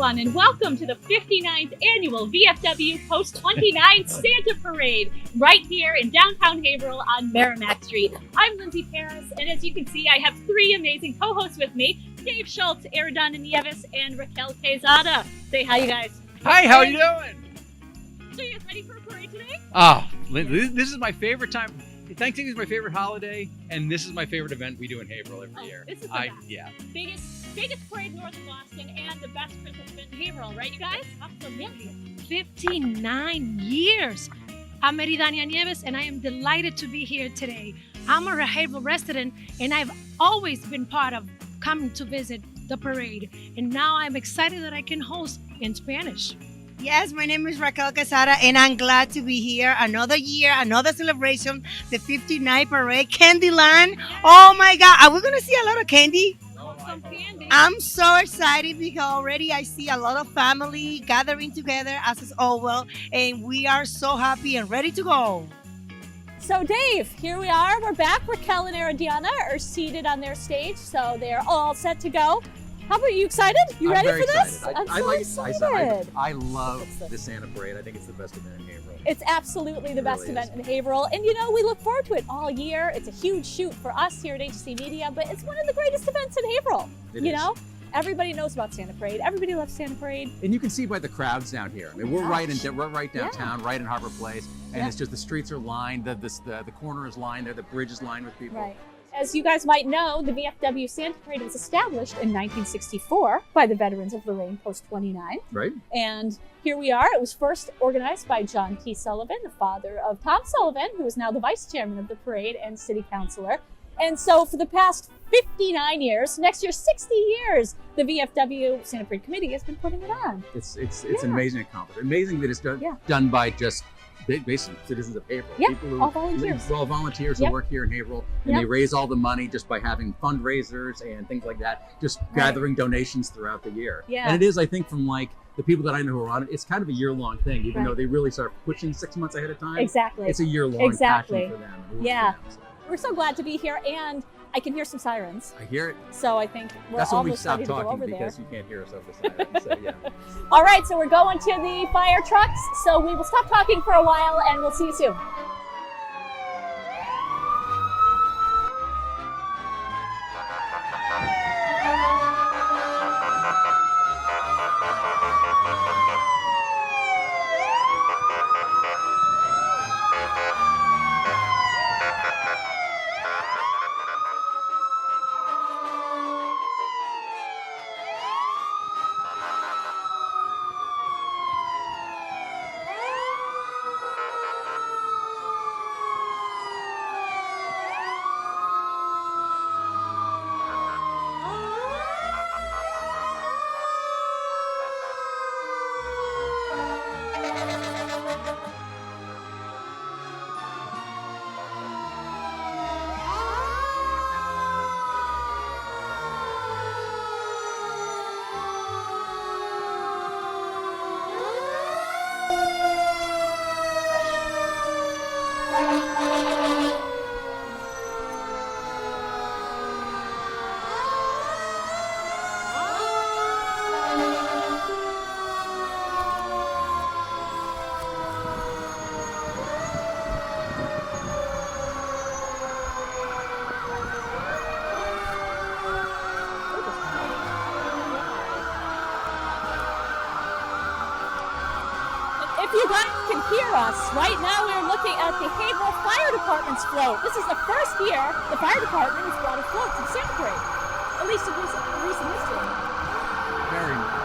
everyone, and welcome to the 59th Annual VFW Post 29 Santa Parade, right here in downtown Haverhill on Merrimack Street. I'm Lindsay Paris, and as you can see, I have three amazing co-hosts with me, Dave Schultz, Eridana Nieves, and Raquel Quezada. Say hi, you guys. Hi, how are you doing? So you guys ready for a parade today? Oh, this is my favorite time. Thanksgiving is my favorite holiday, and this is my favorite event we do in Haverhill every year. This is the best. Yeah. Biggest parade north of Boston and the best Christmas event in Haverhill, right, you guys? Absolutely. 59 years. I'm Eridana Nieves, and I am delighted to be here today. I'm a Haverhill resident, and I've always been part of coming to visit the parade. And now I'm excited that I can host in Spanish. Yes, my name is Raquel Quezada, and I'm glad to be here. Another year, another celebration, the 59th Parade, Candyland. Oh my God, are we going to see a lot of candy? Some candy. I'm so excited because already I see a lot of family gathering together as is always, and we are so happy and ready to go. So Dave, here we are. We're back. Raquel and Eridana are seated on their stage, so they're all set to go. How about you? Excited? You ready for this? I'm so excited. I love the Santa Parade. I think it's the best event in Haverhill. It's absolutely the best event in Haverhill. And you know, we look forward to it all year. It's a huge shoot for us here at HC Media, but it's one of the greatest events in Haverhill. You know, everybody knows about Santa Parade. Everybody loves Santa Parade. And you can see by the crowds down here. I mean, we're right downtown, right in Harbor Place, and it's just the streets are lined, the corner is lined there, the bridge is lined with people. Right. As you guys might know, the VFW Santa Parade was established in 1964 by the veterans of Lorraine Post 29. Right. And here we are. It was first organized by John T. Sullivan, the father of Tom Sullivan, who is now the vice chairman of the parade and city councilor. And so for the past 59 years, next year 60 years, the VFW Santa Parade Committee has been putting it on. It's an amazing accomplishment. Amazing that it's done by just basically citizens of Haverhill. Yeah, people who, all volunteers. All volunteers who work here in Haverhill, and they raise all the money just by having fundraisers and things like that, just gathering donations throughout the year. Yeah. And it is, I think, from like the people that I know who are on it, it's kind of a year-long thing, even though they really start pushing 6 months ahead of time. Exactly. It's a year-long passion for them. Yeah. We're so glad to be here, and I can hear some sirens. I hear it. So I think we're That's when we almost stop ready to go talking over because there. you can't hear us over the sirens. So yeah. All right, so we're going to the fire trucks. So we will stop talking for a while, and we'll see you soon. If you guys can hear us, right now we're looking at the Haverhill Fire Department's float. This is the first year the fire department has brought a float to the Santa Parade, at least in recent history. Very nice.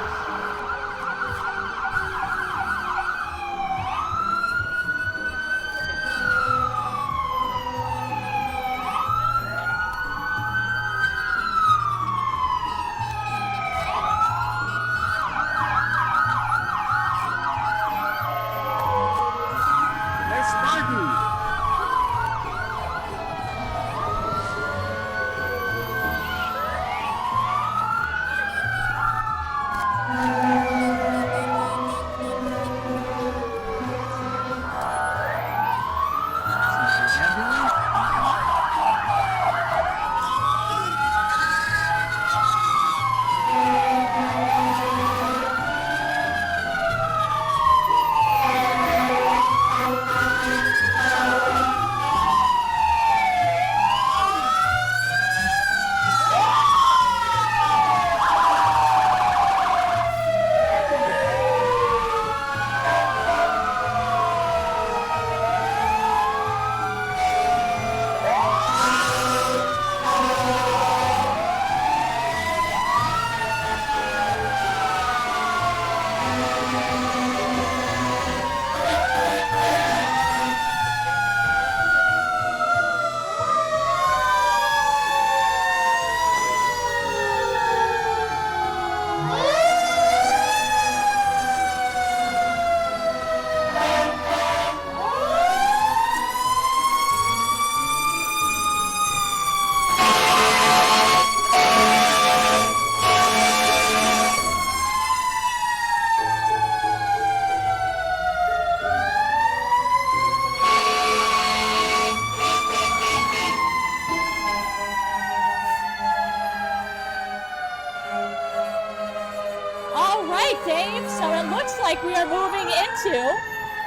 like we are moving into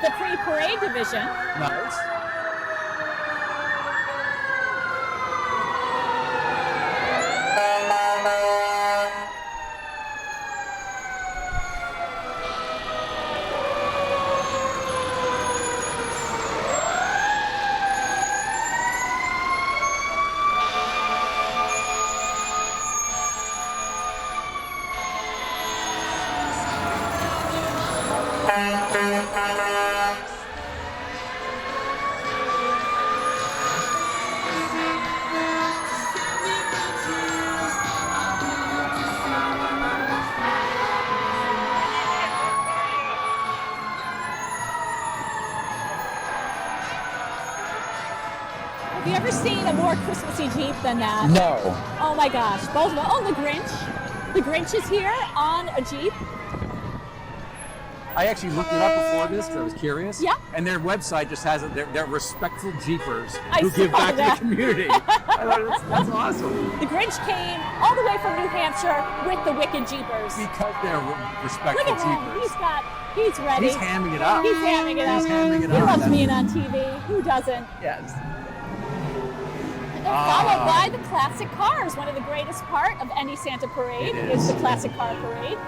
the pre-parade division. Nice. Have you ever seen a more Christmassy Jeep than that? No. Oh my gosh, both of them. Oh, the Grinch. The Grinch is here on a Jeep. I actually looked it up before this because I was curious. Yeah. And their website just has they're respectful Jeepers I who give saw back that. to the community. I thought that's awesome. The Grinch came all the way from New Hampshire with the Wicked Jeepers. Because they're respectful Look at him. Jeepers. He's ready. He's hamming it up. He's hamming it up. He's hamming it He up. loves That's- being on TV. Who doesn't? Yes. And they're followed by the classic cars. One of the greatest part of any Santa parade It is is. the classic car parade.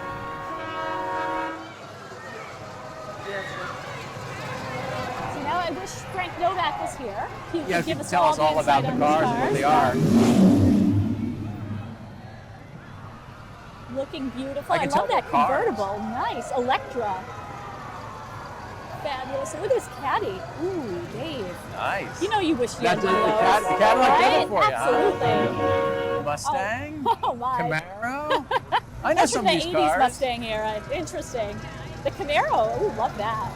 So now I wish Frank Novak was here. He Yeah, could if you give could us tell us the all about insight the on these cars and what they are. Looking beautiful. I I can tell love that they're cars. convertible. Nice. Electra. Fabulous. And look at this caddy. Ooh, Dave. Nice. You know you wish you had That's one of the those. Cadillac did Right? it for you, huh? Absolutely. Mustang, Oh my. Camaro. I know That's some from of the these 80s cars. Mustang era. Interesting. The Camaro. Ooh, love that.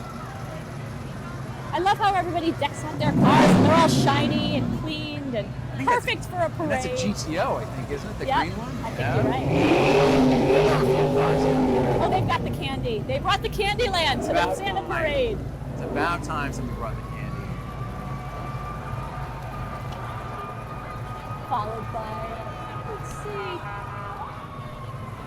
I love how everybody decks out their cars and they're all shiny and cleaned and think that's- perfect for a And parade. that's a GTO, I think, isn't it? The Yeah, green one? I think Yeah. you're right. Oh, they've got the candy. They brought the Candyland to the About Santa time. parade. It's about time somebody brought the candy. Followed by, let's see.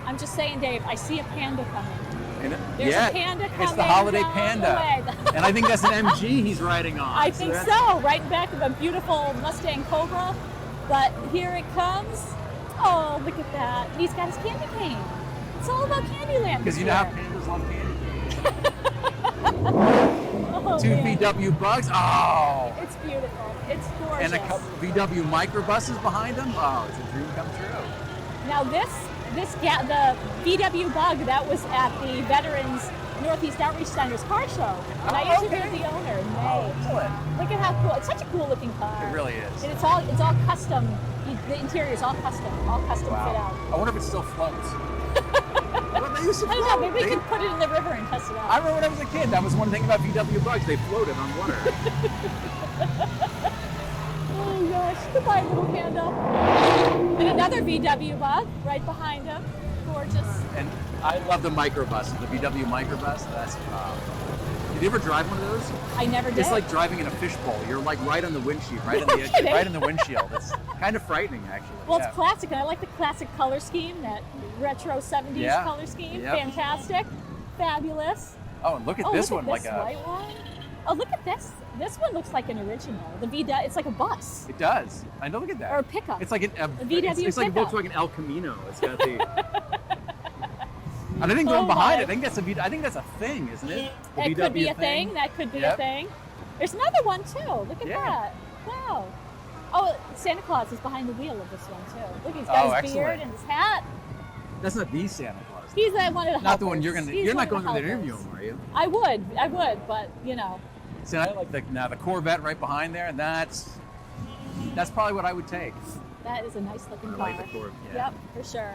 I'm just saying, Dave, I see a panda coming. And There's yeah, a panda coming. it's the holiday down panda. the way. And I think that's an MG he's riding on. I think that's- so. Right in back of a beautiful Mustang Cobra. But here it comes. Oh, look at that. He's got his candy cane. It's all about Candyland. Because this you know how year. pandas love candy. Oh, Two man. VW bugs. Oh. It's beautiful. It's gorgeous. And a couple VW microbuses behind them. Oh, it's a dream come true. Now the VW Bug that was at the Veterans Northeast Outreach Center's car show, and I Oh, interviewed okay. the owner, Oh, May. excellent. Look at how cool! It's such a cool looking car. It really is. And it's all custom. The interior is all custom fit out. Wow. I wonder if it still floats. Well, they used to I don't know. float. Maybe we They- could put it in the river and test it I out. remember when I was a kid, that was one thing about VW bugs. They floated on water. Oh gosh! Goodbye, little panda. And another VW Bug right behind him. Gorgeous. And I love the microbuses, the VW microbus. That's did you ever drive one of those? I never did. It's like driving in a fishbowl. You're like right on the windshield, right on the edge, kidding. right in the windshield. It's kind of frightening, actually. Well, Yeah. it's classic, and I like the classic color scheme, that retro 70s Yeah. color scheme. Yep. Fantastic. Fabulous. Oh, and look at Oh, this look one, at like this a. white one. Oh, look at this. This one looks like an original. It's like a bus It does. I know. Look at that. or a pickup. It's like a VW it's like a pickup. Volkswagen El Camino. It's got the. And I think the Oh one behind my. it. I think that's a thing, isn't it? The That could be VW a thing. That could be a Yep. thing. There's another one too. Look at Yeah. that. Wow. Oh, Santa Claus is behind the wheel of this one too. Look, he's got Oh, his beard excellent. and his hat. That's not the Santa Claus. He's that one of the Not the one helpers. you're gonna. He's You're one not going of to the the interview helpers. him, are you? I would, but you know. See, I like the Corvette right behind there. That's probably what I would take. That is a nice looking I car. like the Corvette. Yeah. Yep, for sure.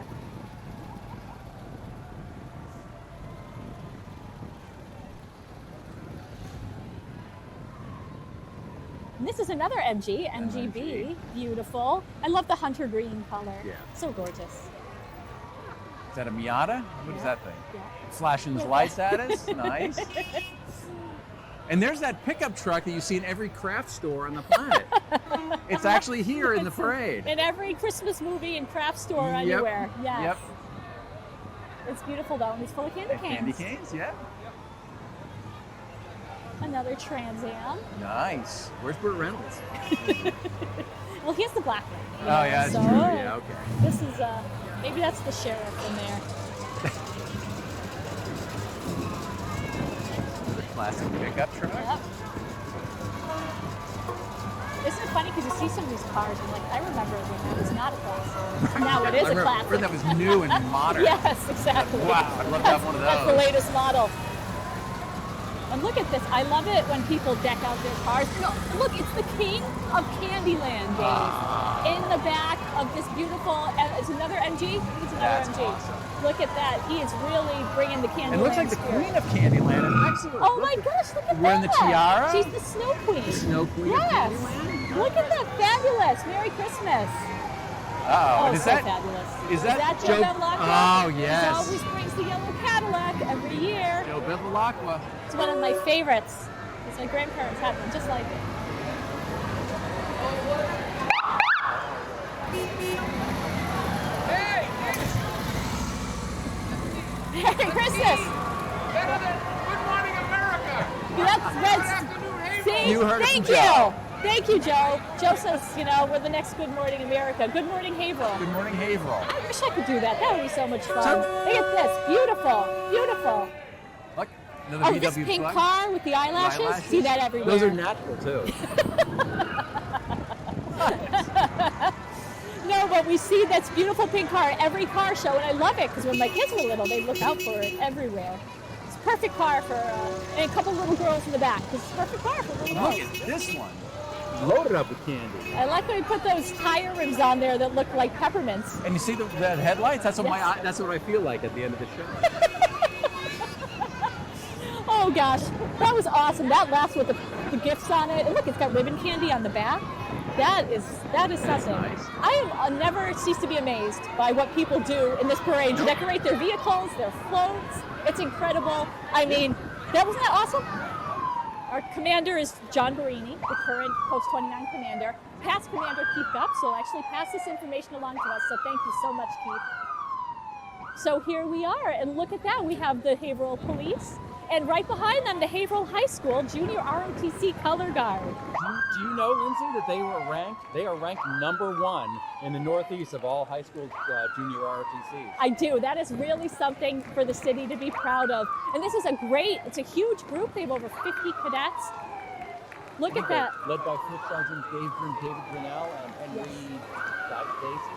And this is another MG, MGB. MG. Beautiful. I love the hunter green color. Yeah. So gorgeous. Is that a Miata? What is Yeah. that thing? Yeah. Flashing its lights at us. Nice. And there's that pickup truck that you see in every craft store on the planet. It's actually here in the parade. In every Christmas movie and craft store Yep. anywhere. Yes. Yep. It's beautiful though, and it's full of candy And canes. candy canes, yeah. Another Trans Am. Nice. Where's Burt Reynolds? Well, he's the black one. Oh, yeah, that's so true. Yeah, okay. This is, maybe that's the sheriff in there. The classic pickup truck. Yep. Isn't it funny because you see some of these cars and like, I remember when that was not a classic. Now it is a classic. That was new and modern. Yes, exactly. Wow, I'd love to have one of those. That's the latest model. And look at this. I love it when people deck out their cars. No, look, it's the king of Candyland, Dave. In the back of this beautiful, it's another MG? It's another That's MG. awesome. Look at that. He is really bringing the Candyland It looks like the spirit. queen of Candyland. Excellent. Oh my gosh, look at Wearing that. the tiara? She's the snow queen. The Snow Queen of Yes. Candyland? Look at that. Fabulous. Merry Christmas. Oh, Oh, is so that fabulous. is that Joe Joe? Bevilacqua? Oh, yes. He always brings the yellow Cadillac every year. Joe Bevilacqua. It's one of my favorites. Because my grandparents had one just like it. Merry Christmas! Better than Good Morning America. That's see, You heard it thank from you. Joe. Thank you, Joe. Joe says, we're the next Good Morning America. Good Morning Haverhill. Good morning, Haverhill. I wish I could do that. That would be so much fun. Look at this. Beautiful. Beautiful. Look, another Oh, VW this pink plug. car with the eyelashes? Eyelashes? See that everywhere. Those are natural too. No, but we see this beautiful pink car at every car show, and I love it because when my kids were little, they look out for it everywhere. It's a perfect car for, and a couple little girls in the back. It's a perfect car for little Look girls. at this one. Loaded up with candy. I like when we put those tire rims on there that look like peppermints. And you see the headlights? That's what my eye. That's what I feel like at the end of the show. Oh gosh, that was awesome. That last with the gifts on it. And look, it's got ribbon candy on the back. That is something. nice. I never cease to be amazed by what people do in this parade to decorate their vehicles, their floats. It's incredible. I mean, wasn't that awesome? Our commander is John Barini, the current Post 29 commander. Past commander Keith Gupps will actually pass this information along to us, so thank you so much, Keith. So here we are, and look at that. We have the Haverhill Police, and right behind them, the Haverhill High School Junior ROTC Color Guard. Do you know, Lindsay, that they are ranked #1 in the Northeast of all high school junior ROTCs. I do. That is really something for the city to be proud of. And this is it's a huge group. They have over 50 cadets. Look at that. Led by Fifth Sergeant David Grinnell and Henry Daisy.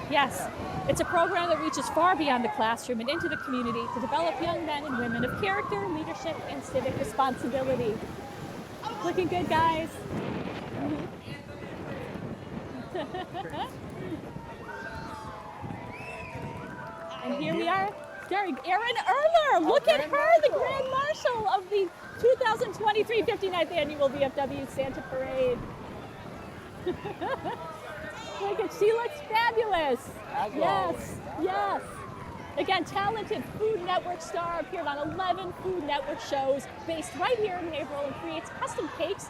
Yes. It's a program that reaches far beyond the classroom and into the community to develop young men and women of character, leadership, and civic responsibility. Looking good, guys. And here we are. Erin Erler, look at her, the Grand Marshal of the 2023 59th Annual VFW Santa Parade. She looks fabulous. Yes. Again, talented Food Network star, appeared on 11 Food Network shows based right here in Haverhill and creates custom cakes.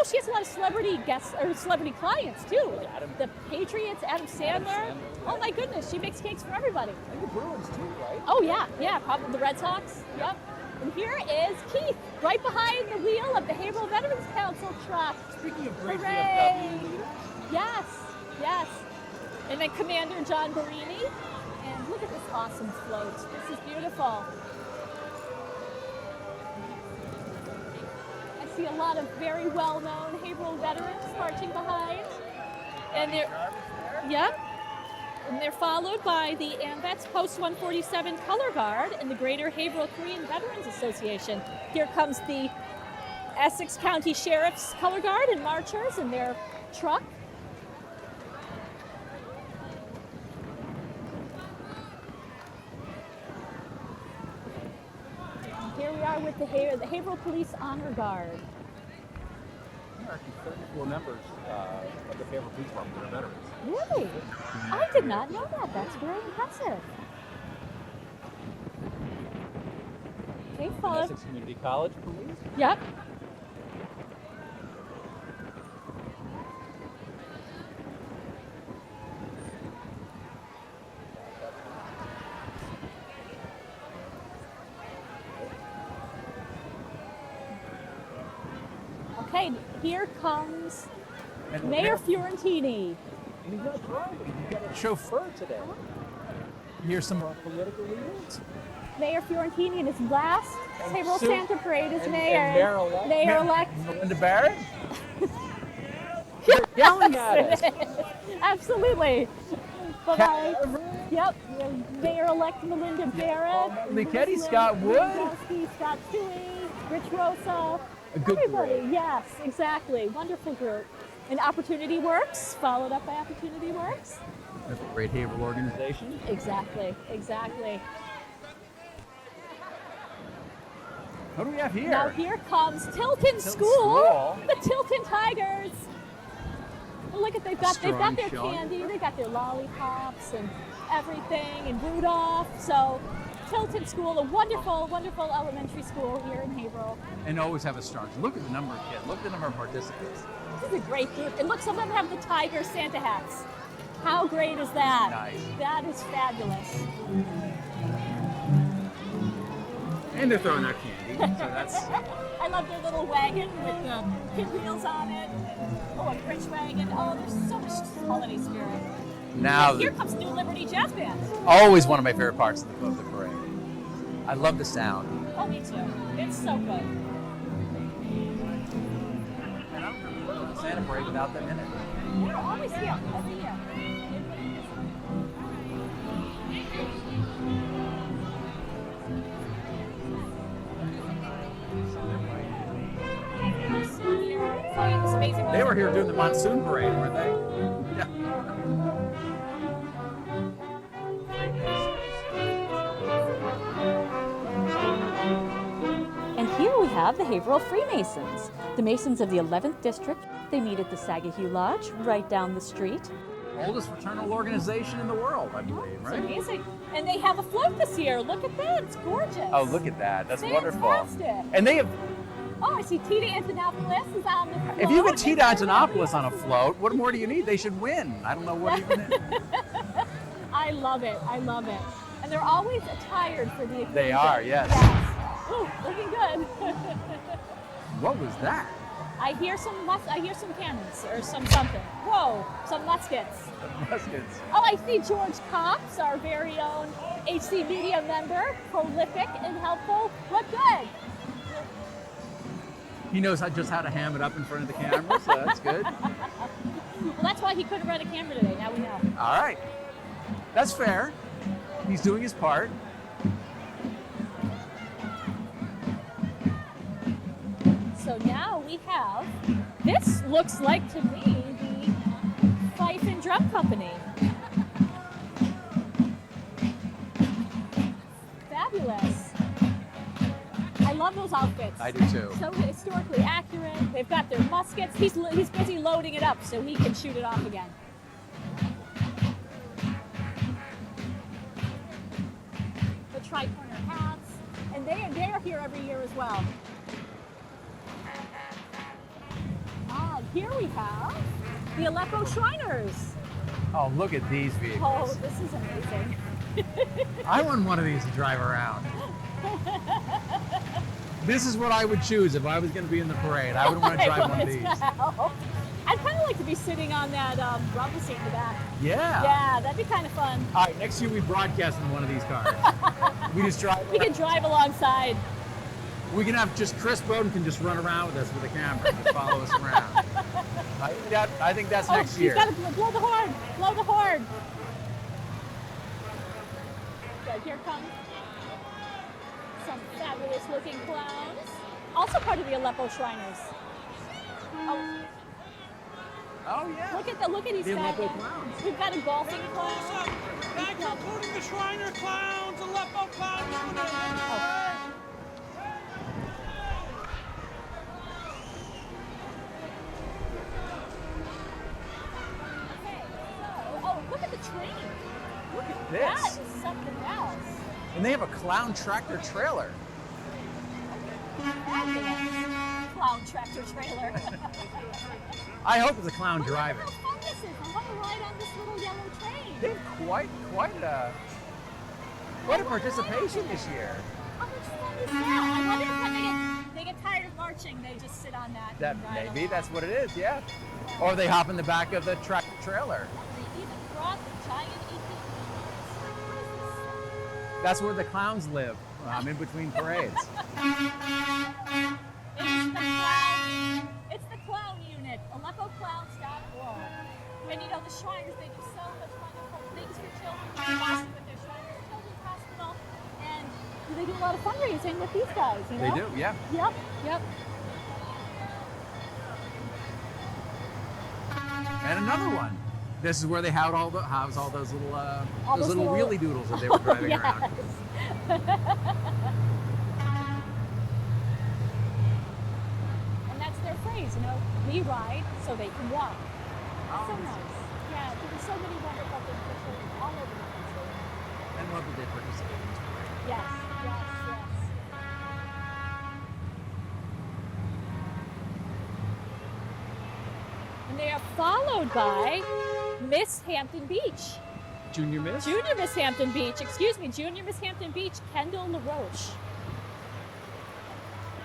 She has a lot of celebrity guests or celebrity clients too. The Patriots, Adam Sandler. Oh my goodness, she makes cakes for everybody. And the Bruins too, right? Oh yeah, probably the Red Sox. Yep. And here is Keith, right behind the wheel of the Haverhill Veterans Council truck. Speaking of great Hooray! VFW leaders, Yes. And then Commander John Barini. And look at this awesome float. This is beautiful. I see a lot of very well-known Haverhill veterans marching behind. And they're followed by the AMVETS Post 147 Color Guard and the Greater Haverhill Korean Veterans Association. Here comes the Essex County Sheriff's Color Guard and marchers in their truck. Here we are with the Haverhill Police Honor Guard. there are actually 34 members of the Haverhill Police Department that are veterans. Really? I did not know that. That's very impressive. Okay, followed. Essex Community College Police. Yep. Okay, here comes And Mayor Fiorentini. And he's not driving. He's got a chauffeur today. Here's some of our political leaders. Mayor Fiorentini in his last And Haverhill Sue- Santa Parade as and mayor. mayor-elect. Mayor-elect. Melinda Barrett. They're yelling at us. Absolutely. Bye-bye. Yep, Mayor-elect Melinda Barrett. Lichetti, Scott Wood. Lewandowski, Scott Tui, Rich Rosa. A good Everybody, group. yes, exactly. Wonderful group. And Opportunity Works, followed up by Opportunity Works. That's a great Haverhill organization. Exactly, exactly. What do we have here? Now here comes Tilton School, School. the Tilton Tigers. Well, look at they've got Strong their showing. candy, they got their lollipops and everything, and Rudolph. So Tilton School, a wonderful, wonderful elementary school here in Haverhill. And always have a strong. Look at the number of kids. Look at the number of participants. This is a great group. And look, some of them have the Tiger Santa hats. How great is that? Nice. That is fabulous. And they're throwing out candy. So that's. I love their little wagon with the pinwheels on it. Oh, a French wagon. Oh, there's so much holiday spirit. Now, Here comes New Liberty Jazz Band. always one of my favorite parts of the parade. I love the sound. Oh, me too. It's so good. And I don't remember going to the Santa Parade without them in it. They're always here, every year. This amazing They were here doing the monsoon parade, weren't they? Yeah. And here we have the Haverhill Freemasons, the Masons of the 11th District. They meet at the Sagahue Lodge right down the street. Oldest fraternal organization in the world, I believe, It's right? amazing. And they have a float this year. Look at that. It's gorgeous. Oh, look at that. That's wonderful. Fantastic. And they have, Oh, I see Tita Antonopoulos is on the float. if you get Tita Antonopoulos on a float, what more do you need? They should win. I don't know what even. I love it. I love it. And they're always attired for the occasion. They are, yes. Yes. Ooh, looking good. What was that? I hear some cannons or some something. Whoa, some muskets. Muskets. Oh, I see George Cox, our very own HC Media member, prolific and helpful. Look good. He knows just how to ham it up in front of the camera, so that's good. Well, that's why he couldn't run a camera today. Now we know. All right. That's fair. He's doing his part. So now we have, this looks like to me the Fife and Drum Company. Fabulous. I love those outfits. I do too. So historically accurate. They've got their muskets. He's busy loading it up so he can shoot it off again. The tri-corner hats, and they're here every year as well. Here we have the Aleppo Shriners. Oh, look at these Oh, vehicles. this is amazing. I want one of these to drive around. This is what I would choose if I was going to be in the parade. I would want to drive one of these. Well. I'd kind of like to be sitting on that rumble seat in the back. Yeah. Yeah, that'd be kind of fun. All right, next year we broadcast in one of these cars. We just drive. We can drive alongside. We can have just Chris Bowden can just run around with us with a camera and just follow us around. I think that's next year. He's got to blow the horn. Blow the horn. Good, here comes some fabulous looking clowns. Also part of the Aleppo Shriners. Oh yeah. Look at these The guys. Aleppo clowns. We've got a golfing clown. Thank you, including the Shriner clowns, Aleppo clowns. Oh, look at the train. Look at That this. is something else. And they have a clown tractor trailer. Clown tractor trailer. I hope it's a clown driving. How fun this is. I want to ride on this little yellow train. They have quite a participation this year. How much fun is that? I wonder if when they get tired of marching, they just sit on that. That and ride maybe along. that's what it is. Yeah. Or they hop in the back of the truck trailer. They even brought the giant 18 wheelers. That's where the clowns live, in between parades. It's the clown unit, AleppoClowns.org. And you know, the Shriners, they do so much wonderful things for children, especially with their Shriners Children's Hospital. And they do a lot of fundraising with these guys, you know? They do, yeah. Yep. And another one. This is where they house all those little those little- wheelie doodles that they were driving Yes. around. And that's their phrase, you know, we ride so they can walk. Oh, So nice. Yeah, there's so many wonderful things for children all over the country. And love that they participate in this parade. Yes. And they are followed by Miss Hampton Beach. Junior Miss? Junior Miss Hampton Beach, Junior Miss Hampton Beach, Kendall LaRoche.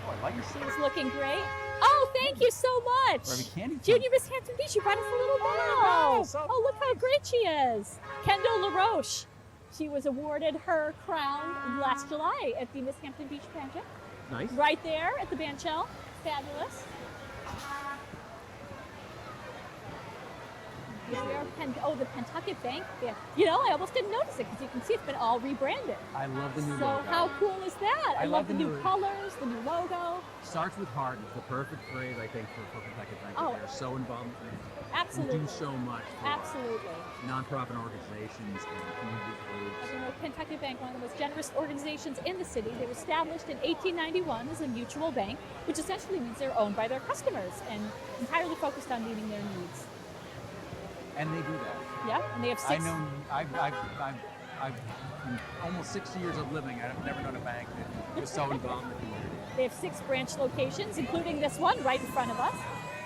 Oh, I like your She's looking great. Oh, thank you so much. We're having candy. Junior Miss Hampton Beach, you brought us a little bell. nice. Oh, Oh, look how great she is. Kendall LaRoche. She was awarded her crown last July at the Miss Hampton Beach pageant. Nice. Right there at the band shell. Fabulous. The Pentucket Bank. Yeah. You know, I almost didn't notice it because you can see it's been all rebranded. I love the new So logo. how cool is that? I I love the new new- colors, the new logo. Starts with heart. It's the perfect phrase, I think, for Kentucky Bank. Oh. They're so involved in it. Absolutely. We do so much for Absolutely. nonprofit organizations and community groups. As you know, Kentucky Bank, one of the most generous organizations in the city. They were established in 1891 as a mutual bank, which essentially means they're owned by their customers and entirely focused on meeting their needs. And they do that. Yeah, and they have I six. know. I've in almost 60 years of living. I've never known a bank that was so involved in the community. They have 6 branch locations, including this one right in front of us.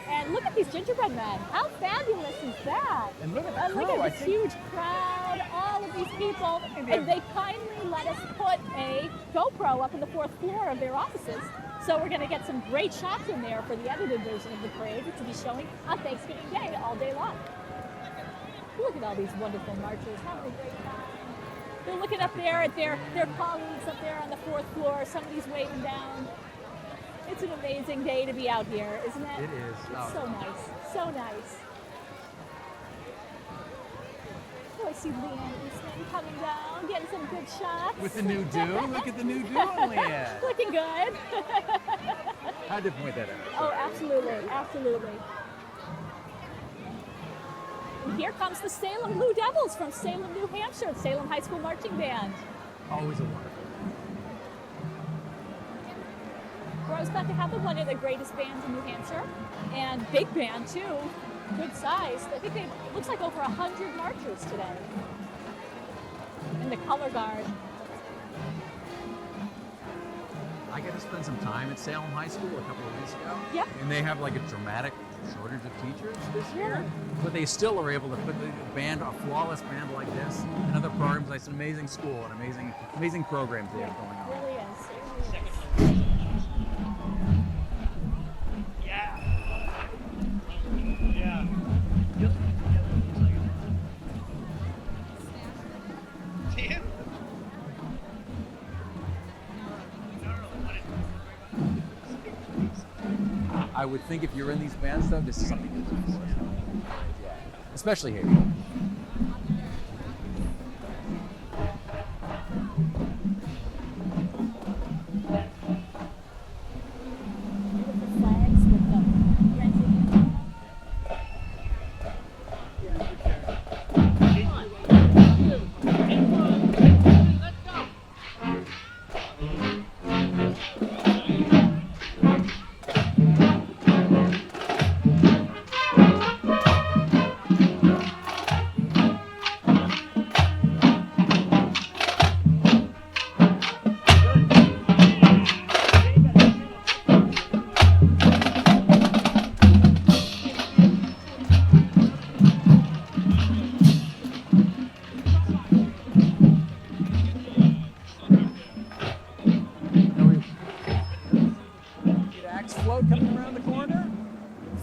And look at these gingerbread men. How fabulous is that? And look at the And crew. look I at this think huge crowd, all of these people. And And they kindly let us put a GoPro up on the 4th floor of their offices. So we're going to get some great shots in there for the edited version of the parade, which will be showing on Thanksgiving Day all day long. Look at all these wonderful marchers, having a great time. They're looking up there at their colleagues up there on the 4th floor. Somebody's waving down. It's an amazing day to be out here, isn't it? It is. It's so nice. So nice. Oh, I see Leanne Eastman coming down, getting some good shots. With the new do. Look at the new do on Leanne. Looking good. Had to point that out. Oh, absolutely. Absolutely. And here comes the Salem Blue Devils from Salem, New Hampshire, Salem High School Marching Band. Always a wonderful. We're always glad to have them, one of the greatest bands in New Hampshire, and big band too, good size. I think it looks like over 100 marchers today in the color guard. I got to spend some time at Salem High School a couple of weeks ago. Yep. And they have like a dramatic shortage of teachers this year. Really? But they still are able to put the band, a flawless band like this, and other programs. It's an amazing school and amazing programs they have going It on. really is. It really is. Yeah. Dan? I would think if you're in these bands, though, this is something to do. Yeah. Especially here. Beautiful flags with the red and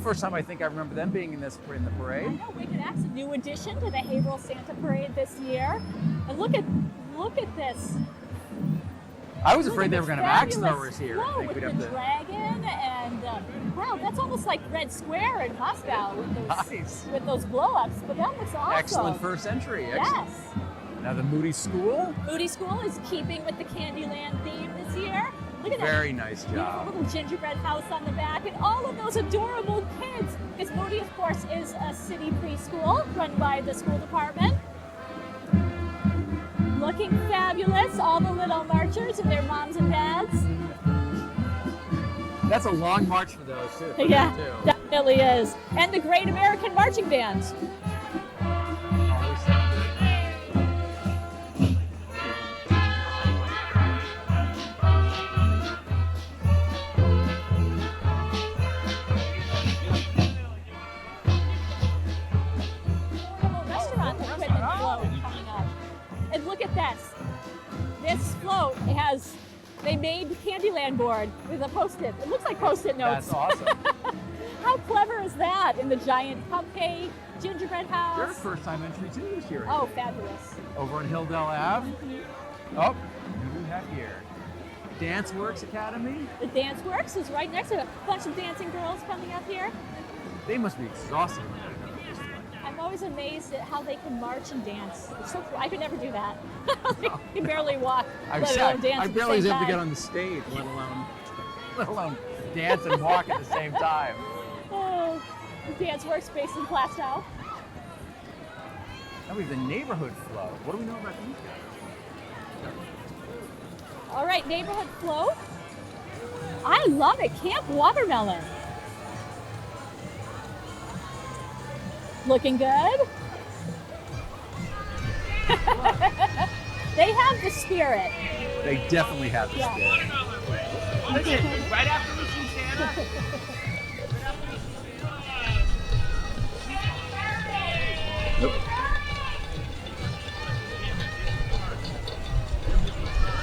first time I think I remember them being in the I parade. know, Wicked X, a new addition to the Haverhill Santa Parade this year. And look at this. I was Look afraid at they were this going to have axe fabulous throwers here. float I think with we'd the have to. dragon and wow, that's almost like Red Square in Moscow Nice. with those blow-ups. But that looks awesome. Excellent first entry. Excellent. Yes. Now the Moody School. Moody School is keeping with the Candyland theme this year. Look at that Very nice beautiful job. little gingerbread house on the back and all of those adorable kids. Because Moody, of course, is a city preschool run by the school department. Looking fabulous, all the little marchers and their moms and dads. That's a long march for those too. for Yeah, them, too. definitely is. And the Great American Marching Band. Always sound good. Portable restaurant equipment float coming up. And look at this. This float they made the Candyland board with a Post-it. It looks like Post-it notes. That's awesome. How clever is that? In the giant cupcake, gingerbread Their house. first time entry too this year. Oh, fabulous. Over on Hilldale Ave. Oh, who do we have here? Dance Works Academy. The Dance Works is right next to it. A bunch of dancing girls coming up here. They must be exhausted. I'm always amazed at how they can march and dance. It's so cool. I could never do that. They can barely walk, let alone dance I at the barely same have to get time. on the stage, let alone dance and walk at the same time. Oh, the Dance Works based in Plastow. Now we have the neighborhood flow. What do we know about these guys? All right, neighborhood float. I love it. Camp Watermelon. Looking good. They have the spirit. They definitely have the Yeah. spirit. Right after we see Santa.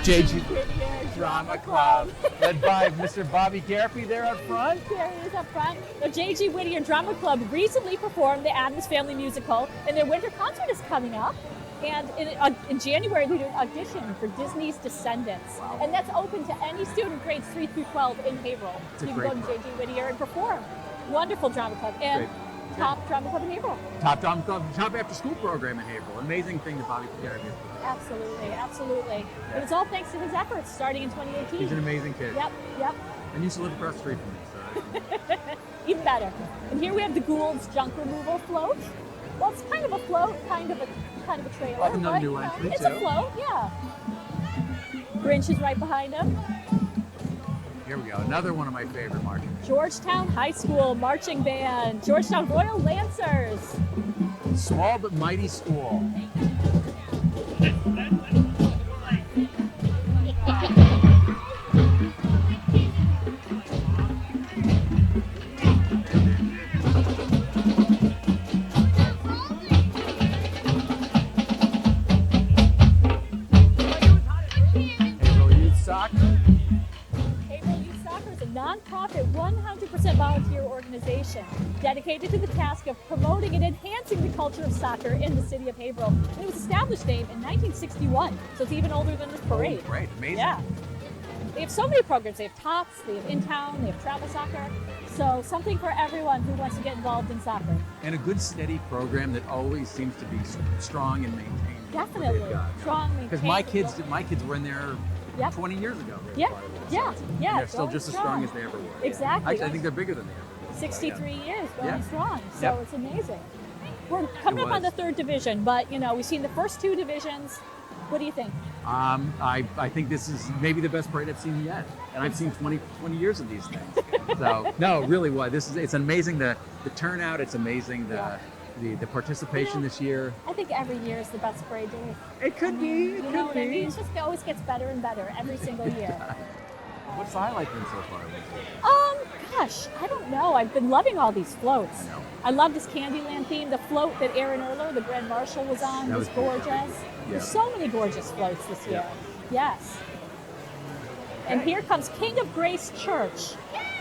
JG Drama Club, led by Mr. Bobby Garpy there up front. There he is up front. The J.G. Whittier Drama Club recently performed the Addams Family Musical, and their winter concert is coming up. And in January, they do an audition for Disney's Descendants. Wow. And that's open to any student grades 3 through 12 in Haverhill. It's a You can great go to club. J.G. Whittier and perform. Wonderful drama club. And Great. top drama club in Haverhill. Top Drama Club, top after school program in Haverhill. Amazing thing that Bobby Garpy has put together. Absolutely, absolutely. But it's all thanks to his efforts starting in 2018. He's an amazing kid. Yep. And used to live across the street from me, so. Even better. And here we have the Gould's junk removal float. Well, it's kind of a float, kind of a trailer. Like another but, new you know, entry, it's too. a float, yeah. Grinch is right behind him. Here we go, another one of my favorite marching bands. Georgetown High School Marching Band, Georgetown Royal Lancers. Small but mighty school. Haverhill Youth Soccer. Haverhill Youth Soccer is a nonprofit, 100% volunteer organization dedicated to the task of promoting and enhancing the culture of soccer in the city of Haverhill. And it was established, Dave, in 1961, so it's even older than this parade. Oh, great, amazing. Yeah. They have so many programs. They have Tots, they have In Town, they have Travel Soccer. So something for everyone who wants to get involved in soccer. And a good steady program that always seems to be strong and maintained. Definitely. Strong, Because maintained. my kids were in there Yep. 20 years ago. Yeah, So- yeah. And they're still going just as strong as they ever were. Exactly. Actually, I think they're bigger than they ever were. 63 years going Yeah. strong. So Yep. it's amazing. We're coming It up on the was. third division, but we've seen the first two divisions. What do you think? I think this is maybe the best parade I've seen yet. And I've seen 20 years of these things. So, no, really, what? It's amazing the turnout. It's amazing the participation this year. I think every year is the best parade, Dave. It could be. It You know could what be. I mean? It always gets better and better every single year. What's the highlight been so far? Gosh, I don't know. I've been loving all these floats. I know. I love this Candyland theme. The float that Aaron Erler, the Grand Marshal, was on That was was beautiful. gorgeous. Yeah. There's so many gorgeous floats this year. Yes. And here comes King of Grace Church.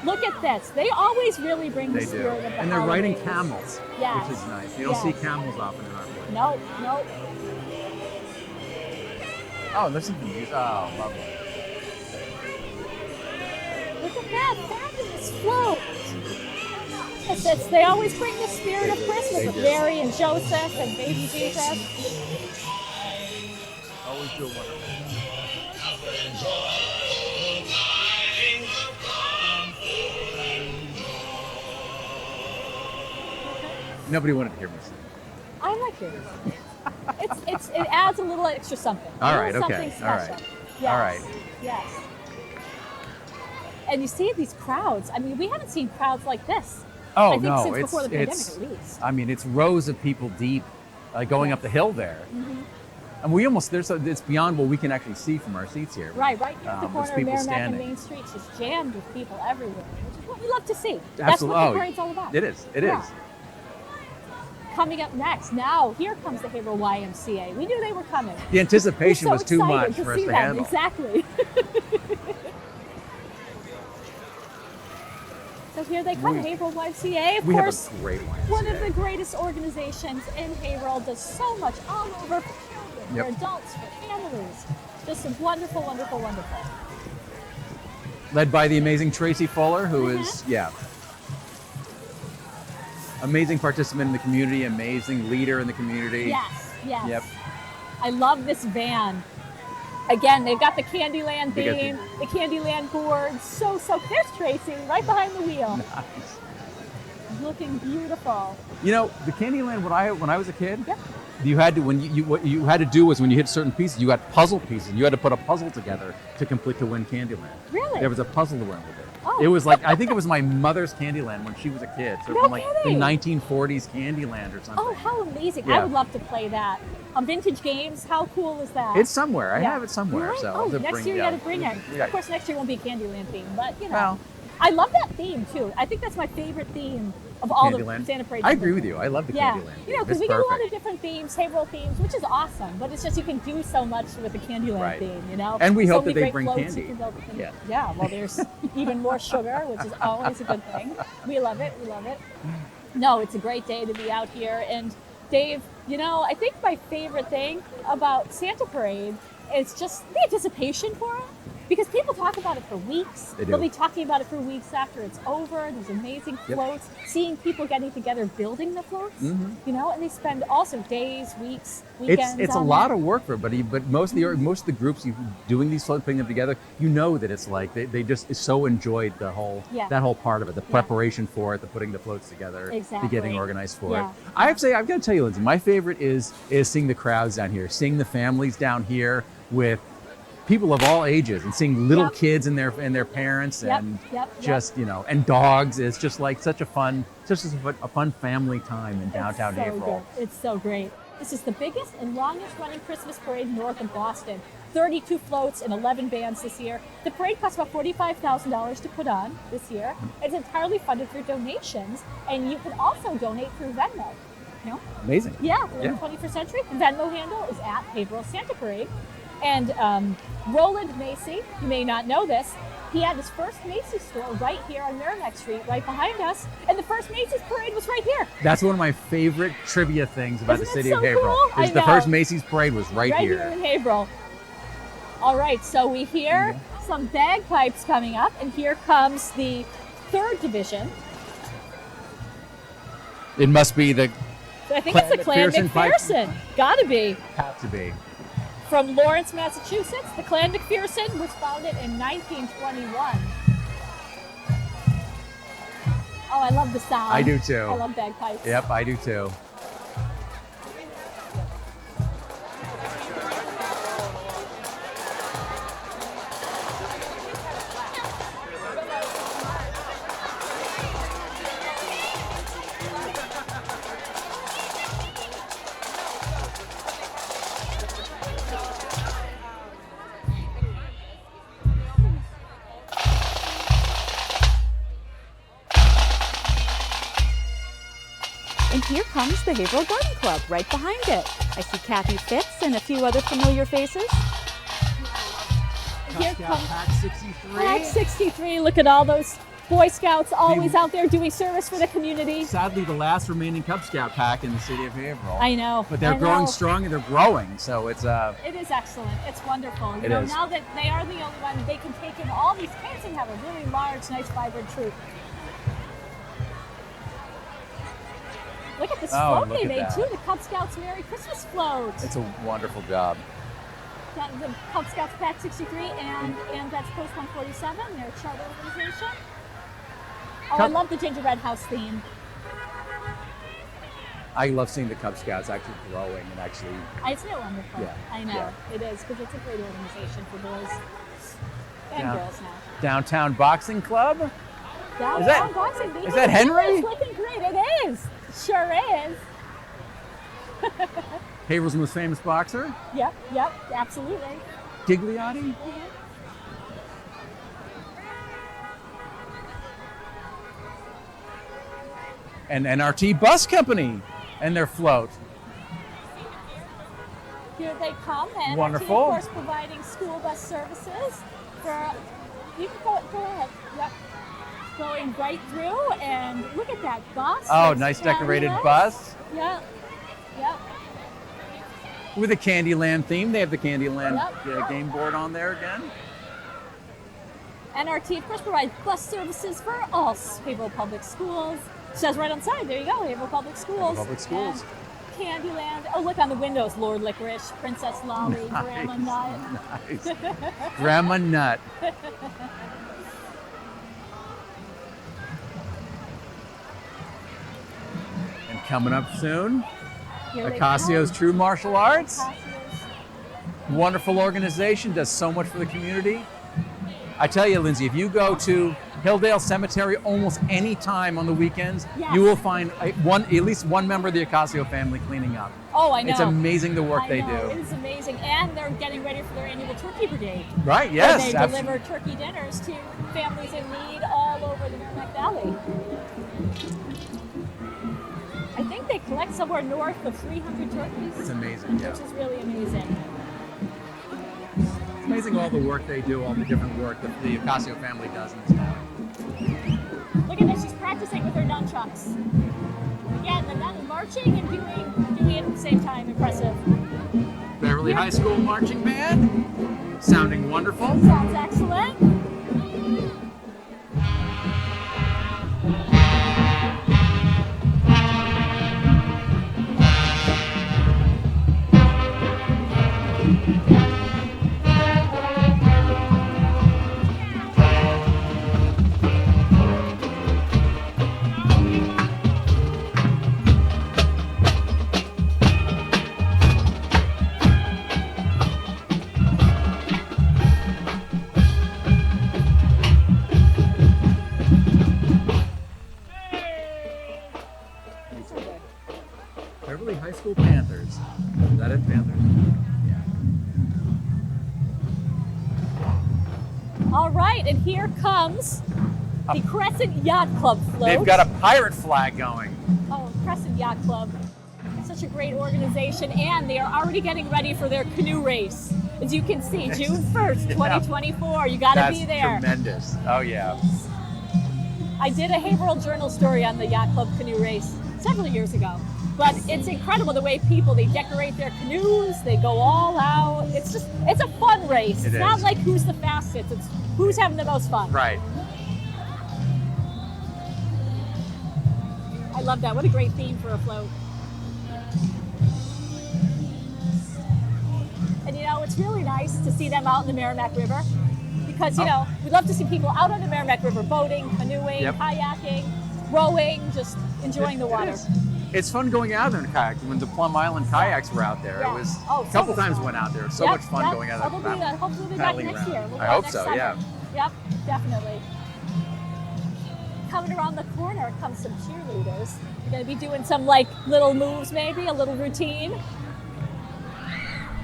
Look at this. They always really bring the They do. spirit of the And they're riding holidays. camels, Yes. which is nice. You don't Yes. see camels often in our place. No, no. Oh, listen to these. Oh, lovely. Look at that fabulous float. They always bring the spirit of Christmas They with do. Mary and Joseph and baby Jesus. Always do a wonderful job. Nobody wanted to hear me sing. I like it. It adds a little extra something. All A right, little okay, something all special. right. Yes. All right. Yes. And you see these crowds. I mean, we haven't seen crowds like this. Oh, I think no, since before the pandemic, it's, at least. I mean, it's rows of people deep going up the hill there. Mhm. And we almost, it's beyond what we can actually see from our seats here. Right here at the There's corner of people Merrimack and standing. Main Street, just jammed with people everywhere, which is what we love to see. That's Absolutely. what Oh, the parade's all about. It is. It is. Yeah. Coming up next, now here comes the Haverhill YMCA. We knew they were coming. The anticipation We're was so too excited much for us see to them. handle. Exactly. So here they come, Haverhill YMCA, of We have course. a great YMCA. One of the greatest organizations in Haverhill, does so much all over for children, Yep. for adults, for families. Just a wonderful, wonderful, wonderful. Led by the amazing Tracy Fuller, who Mm-hmm. is, amazing participant in the community, amazing leader in the community. Yes, yes. Yep. I love this van. Again, they've got the Candyland They got theme, the Candyland board. So, there's Tracy right behind the wheel. Nice. Looking beautiful. You know, the Candyland, when I was a kid, Yep. you had to, what you had to do was when you hit certain pieces, you got puzzle pieces. You had to put a puzzle together to win Candyland. Really? There was a puzzle to win with it. Oh. It was like, I think it was my mother's Candyland when she was a kid. So No from like kidding. the 1940s Candyland or something. Oh, how amazing. Yeah. I would love to play that. Vintage games, how cool is that? It's somewhere. I Yeah. have it somewhere. Really? So Oh, I'll have to next bring year you it got to out. bring it. Yeah. Of course, next year won't be a Candyland theme, but you know. Well. I love that theme too. I think that's my favorite theme of all Candyland. the Santa Parade. I agree with you. I love the Yeah, Candyland. you know, because It's we get a lot of perfect. different themes, Haverhill themes, which is awesome. But it's just you can do so much with the Candyland Right. theme, you know. And we So hope many that they great bring floats you candy. can build. Yeah. Yeah. Well, there's even more sugar, which is always a good thing. We love it. We love it. No, it's a great day to be out here. And Dave, you know, I think my favorite thing about Santa Parade is just the anticipation for it. Because people talk about it for weeks. They do. They'll be talking about it for weeks after it's over. There's amazing Yep. floats. Seeing people getting together building the floats, Mhm. you know, and they spend also days, weeks, weekends. It's a on lot that. of work for everybody, but most of the groups doing these floats, putting them together, you know that it's like they just so enjoyed that whole part of it, the preparation for it, the putting the floats together, Exactly. the getting organized for Yeah. it. I've got to tell you, Lindsay, my favorite is seeing the crowds down here, seeing the families down here with people of all ages, and seeing little Yep. kids and their parents, Yep, and yep. just and dogs. It's just like such a fun family time in downtown It's so Haverhill. good. It's so great. This is the biggest and longest running Christmas parade north of Boston. 32 floats and 11 bands this year. The parade costs about $45,000 to put on this year. It's entirely funded through donations, and you can also donate through Venmo. You know? Amazing. Yeah, we're in Yeah. the 21st century. The Venmo handle is at Haverhill Santa Parade. And Roland Macy, you may not know this, he had his first Macy's store right here on Merrimack Street, right behind us. And the first Macy's parade was right here. That's one of my favorite trivia things about Isn't the that city so of Haverhill. cool? Is I the know. first Macy's parade was right here here. in Haverhill. All right, so we hear some bagpipes coming up, and here comes the third division. It must be the I think it's the Clan McPherson pipe. McPherson. Gotta be. have to be. From Lawrence, Massachusetts, the Clan McPherson was founded in 1921. Oh, I love the sound. I do too. I love bagpipes. Yep, I do too. And here comes the Haverhill Garden Club right behind it. I see Kathy Fitz and a few other familiar faces. Here comes Pack 63. Pack 63. Look at all those Boy Scouts always out there doing service for the community. Sadly, the last remaining Cub Scout pack in the city of Haverhill. I know. But they're growing strong and they're growing, so it's It is excellent. It's wonderful. You know, now that they are the only one, they can take in all these kids and have a really large, nice, vibrant troop. Look at this float they made too, the Cub Scouts Merry Christmas float. It's a wonderful job. Got the Cub Scouts Pack 63 and that's Post 147, their charter organization. Oh, I love the gingerbread house theme. I love seeing the Cub Scouts actually growing and actually. It's so wonderful. Yeah. I know, it is, because it's a great organization for boys and girls now. Downtown Boxing Club? Downtown Boxing. Is that Henry? It's looking great. It is. Sure is. Haverhill's most famous boxer? Yep, absolutely. Gigliotti? And NRT Bus Company and their float. Here they come, and wonderful. of course, providing school bus services for. You can go ahead. Yep. Going right through, and look at that bus. Oh, It's nice decorated fabulous. bus. Yep. With a Candyland theme. They have the Candyland game board on there again. NRT, of course, provides bus services for all Haverhill Public Schools. It says right on the side, there you go, Haverhill Public Schools. Public Schools. And Candyland. Oh, look on the windows, Lord Licorice, Princess Lolly, Grandma Nut. Nice. Grandma Nut. And coming up soon, Acasio's True Martial Arts. Wonderful organization, does so much for the community. I tell you, Lindsay, if you go to Hilldale Cemetery almost any time on the weekends, you will find at least one member of the Acasio family cleaning up. Oh, I know. It's amazing the work they do. It is amazing. And they're getting ready for their annual Turkey Brigade. Right, yes. Where they deliver turkey dinners to families in need all over the Merrimack Valley. I think they collect somewhere north of 300 turkeys. It's amazing, yeah. Which is really amazing. It's amazing all the work they do, all the different work that the Acasio family does in this town. Look at this, she's practicing with her nunchucks. Yeah, the nun marching and doing it at the same time. Impressive. Beverly High School Marching Band, sounding wonderful. Sounds excellent. Beverly High School Panthers. Is that it, Panthers? Yeah. All right, and here comes the Crescent Yacht Club float. They've got a pirate flag going. Oh, Crescent Yacht Club. Such a great organization, and they are already getting ready for their canoe race. As you can see, June 1st, 2024. You got to be there. That's tremendous. Oh, yeah. I did a Haverhill Journal story on the Yacht Club canoe race several years ago. But it's incredible the way they decorate their canoes, they go all out. It's a fun race. It's not like who's the fastest, it's who's having the most fun. Right. I love that. What a great theme for a float. And you know, it's really nice to see them out in the Merrimack River because, you know, we love to see people out on the Merrimack River boating, canoeing, kayaking, rowing, just enjoying the water. It's fun going out there in kayaks. When the Plum Island kayaks were out there, it was a couple times went out there. It was so much fun going out there. Hopefully we'll be back next year. We'll I hope so, yeah. Yep, definitely. Coming around the corner comes some cheerleaders. You're going to be doing some little moves maybe, a little routine.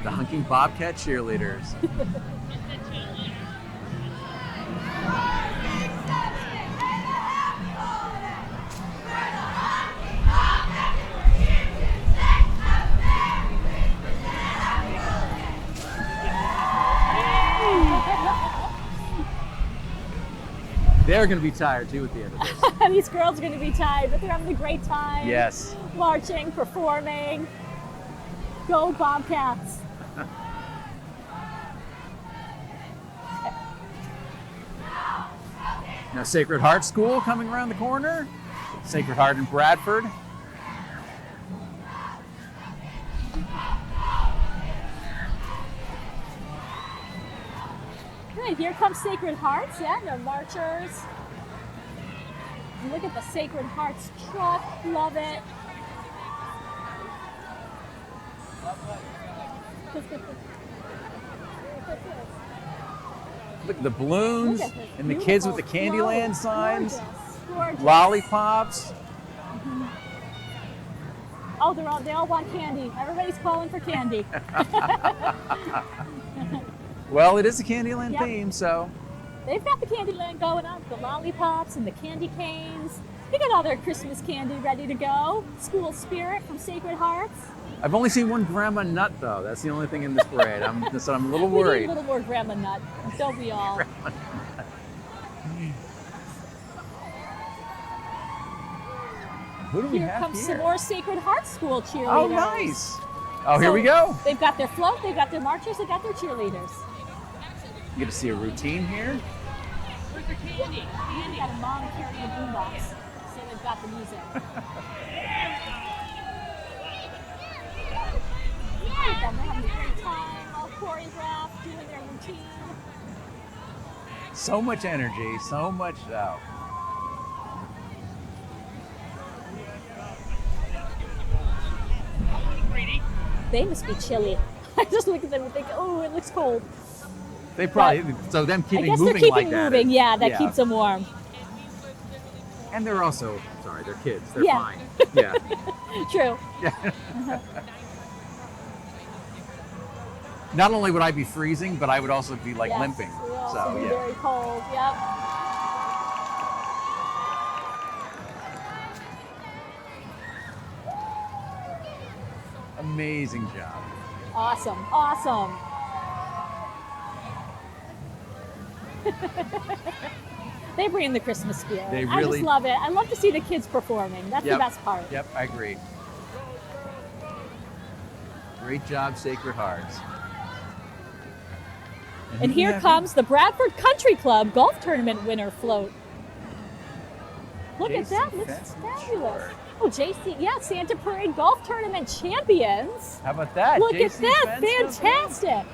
The Hunking Bobcat cheerleaders. They're going to be tired too at the end of this. These girls are going to be tired, but they're having a great time. Yes. Marching, performing. Go Bobcats. Now Sacred Heart School coming around the corner. Sacred Heart in Bradford. Good, here comes Sacred Hearts, yeah, they're marchers. Look at the Sacred Hearts truck, love it. Look at the balloons Look at this and the kids with the beautiful Candyland float. signs, Gorgeous, gorgeous. lollipops. Oh, they all want candy. Everybody's calling for candy. Well, it is a Candyland Yep. theme, so They've got the Candyland going on, the lollipops and the candy canes. They got all their Christmas candy ready to go. School spirit from Sacred Hearts. I've only seen one grandma nut though. That's the only thing in this parade. So I'm a little We need worried. a little more grandma nut. Don't we all? Who do we Here have comes here? some more Sacred Heart School cheerleaders. Oh, nice. Oh, here So we go. They've got their float, they've got their marchers, they've got their cheerleaders. You get to see a routine here. Where's their candy? Candy. Got a mom carrying a boombox, so they've got the music. They're having a great time, all choreographed, doing their routine. So much energy, so much. Oh. They must be chilly. I just look at them and think, oh, it looks cold. They probably, so them I keeping guess they're moving keeping like that. moving. Yeah, that keeps them warm. And they're also, sorry, they're kids. They're Yeah. fine. Yeah. True. Not only would I be freezing, but I would also be like Yes, limping. we also So be yeah. very cold. Yep. Amazing job. Awesome. Awesome. They bring in the Christmas spirit. They I really- just love it. I love to see the kids performing. That's the Yep. best part. Yep, I agree. Great job, Sacred Hearts. And who here have- comes the Bradford Country Club golf tournament winner float. Look at Jason that. Looks Fenton, fabulous. sure. Oh, JC, yeah, Santa Parade Golf Tournament champions. How about that? Look JC at that. Fenton? Fantastic.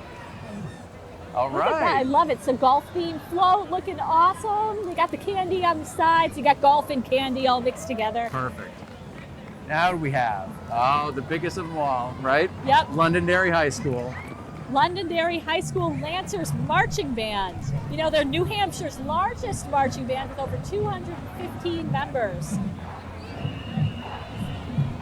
All Look at that. I right. love it. It's a golf themed float looking awesome. They got the candy on the sides. You got golf and candy all mixed together. Perfect. Now what do we have? Oh, the biggest of them all, right? Yep. Londonderry High School. Londonderry High School Lancers Marching Band. You know, they're New Hampshire's largest marching band with over 215 members.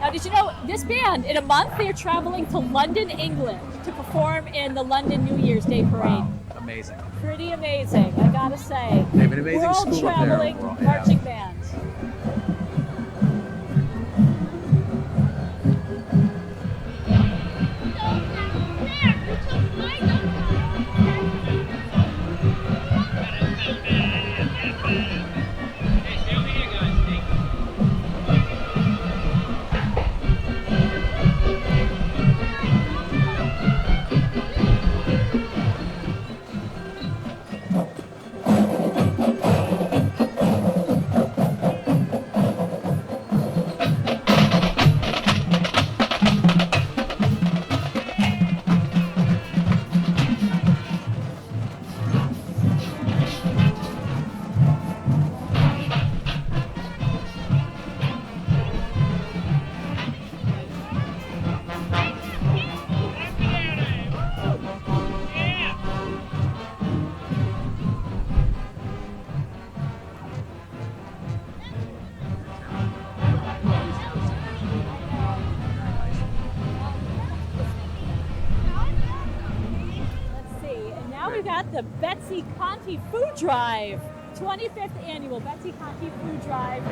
Now, did you know this band, in a month, they're traveling to London, England to perform in the London New Year's Day Parade. Wow. Amazing. Pretty amazing, I gotta say. They have an amazing World school up there. traveling World- yeah. marching band. Let's see, and now we've got the Betsy Conti Food Drive. 25th annual Betsy Conti Food Drive.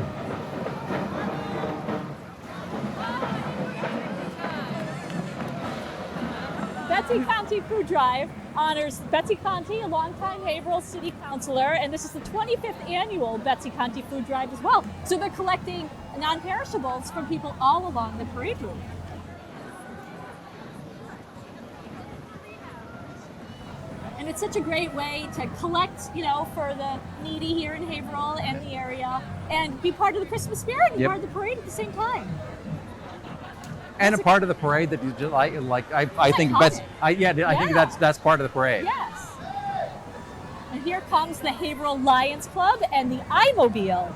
Betsy Conti Food Drive honors Betsy Conti, a longtime Haverhill City Councilor, and this is the 25th annual Betsy Conti Food Drive as well. So they're collecting non-perishables from people all along the parade route. And it's such a great way to collect, you know, for the needy here in Haverhill and the area, and be part of the Christmas spirit and be part of the parade at the same time. And a part of the parade that you just like I think iconic. I think that's part of the parade. Yes. And here comes the Haverhill Lions Club and the iMobile.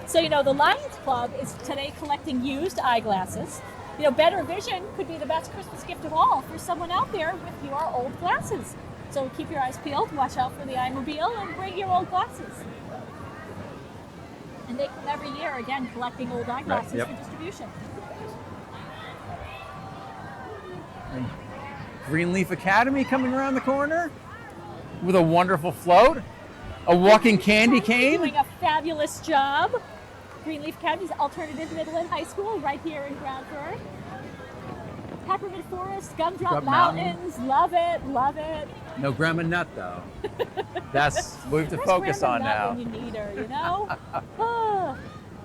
So, you know, the Lions Club is today collecting used eyeglasses. You know, better vision could be the best Christmas gift of all for someone out there with your old glasses. So keep your eyes peeled, watch out for the iMobile, and bring your old glasses. And they come every year, again, collecting old eyeglasses Yep. for distribution. Greenleaf Academy coming around the corner with a wonderful float, a walking candy cane. Doing a fabulous job. Greenleaf Academy's Alternative Middle and High School right here in Bradford. Peppermint Forest, Gumdrop Mountains, love it, love it. No grandma nut though. That's what we have to Where's focus Grandma on Nut now. when you need her, you know? Ah.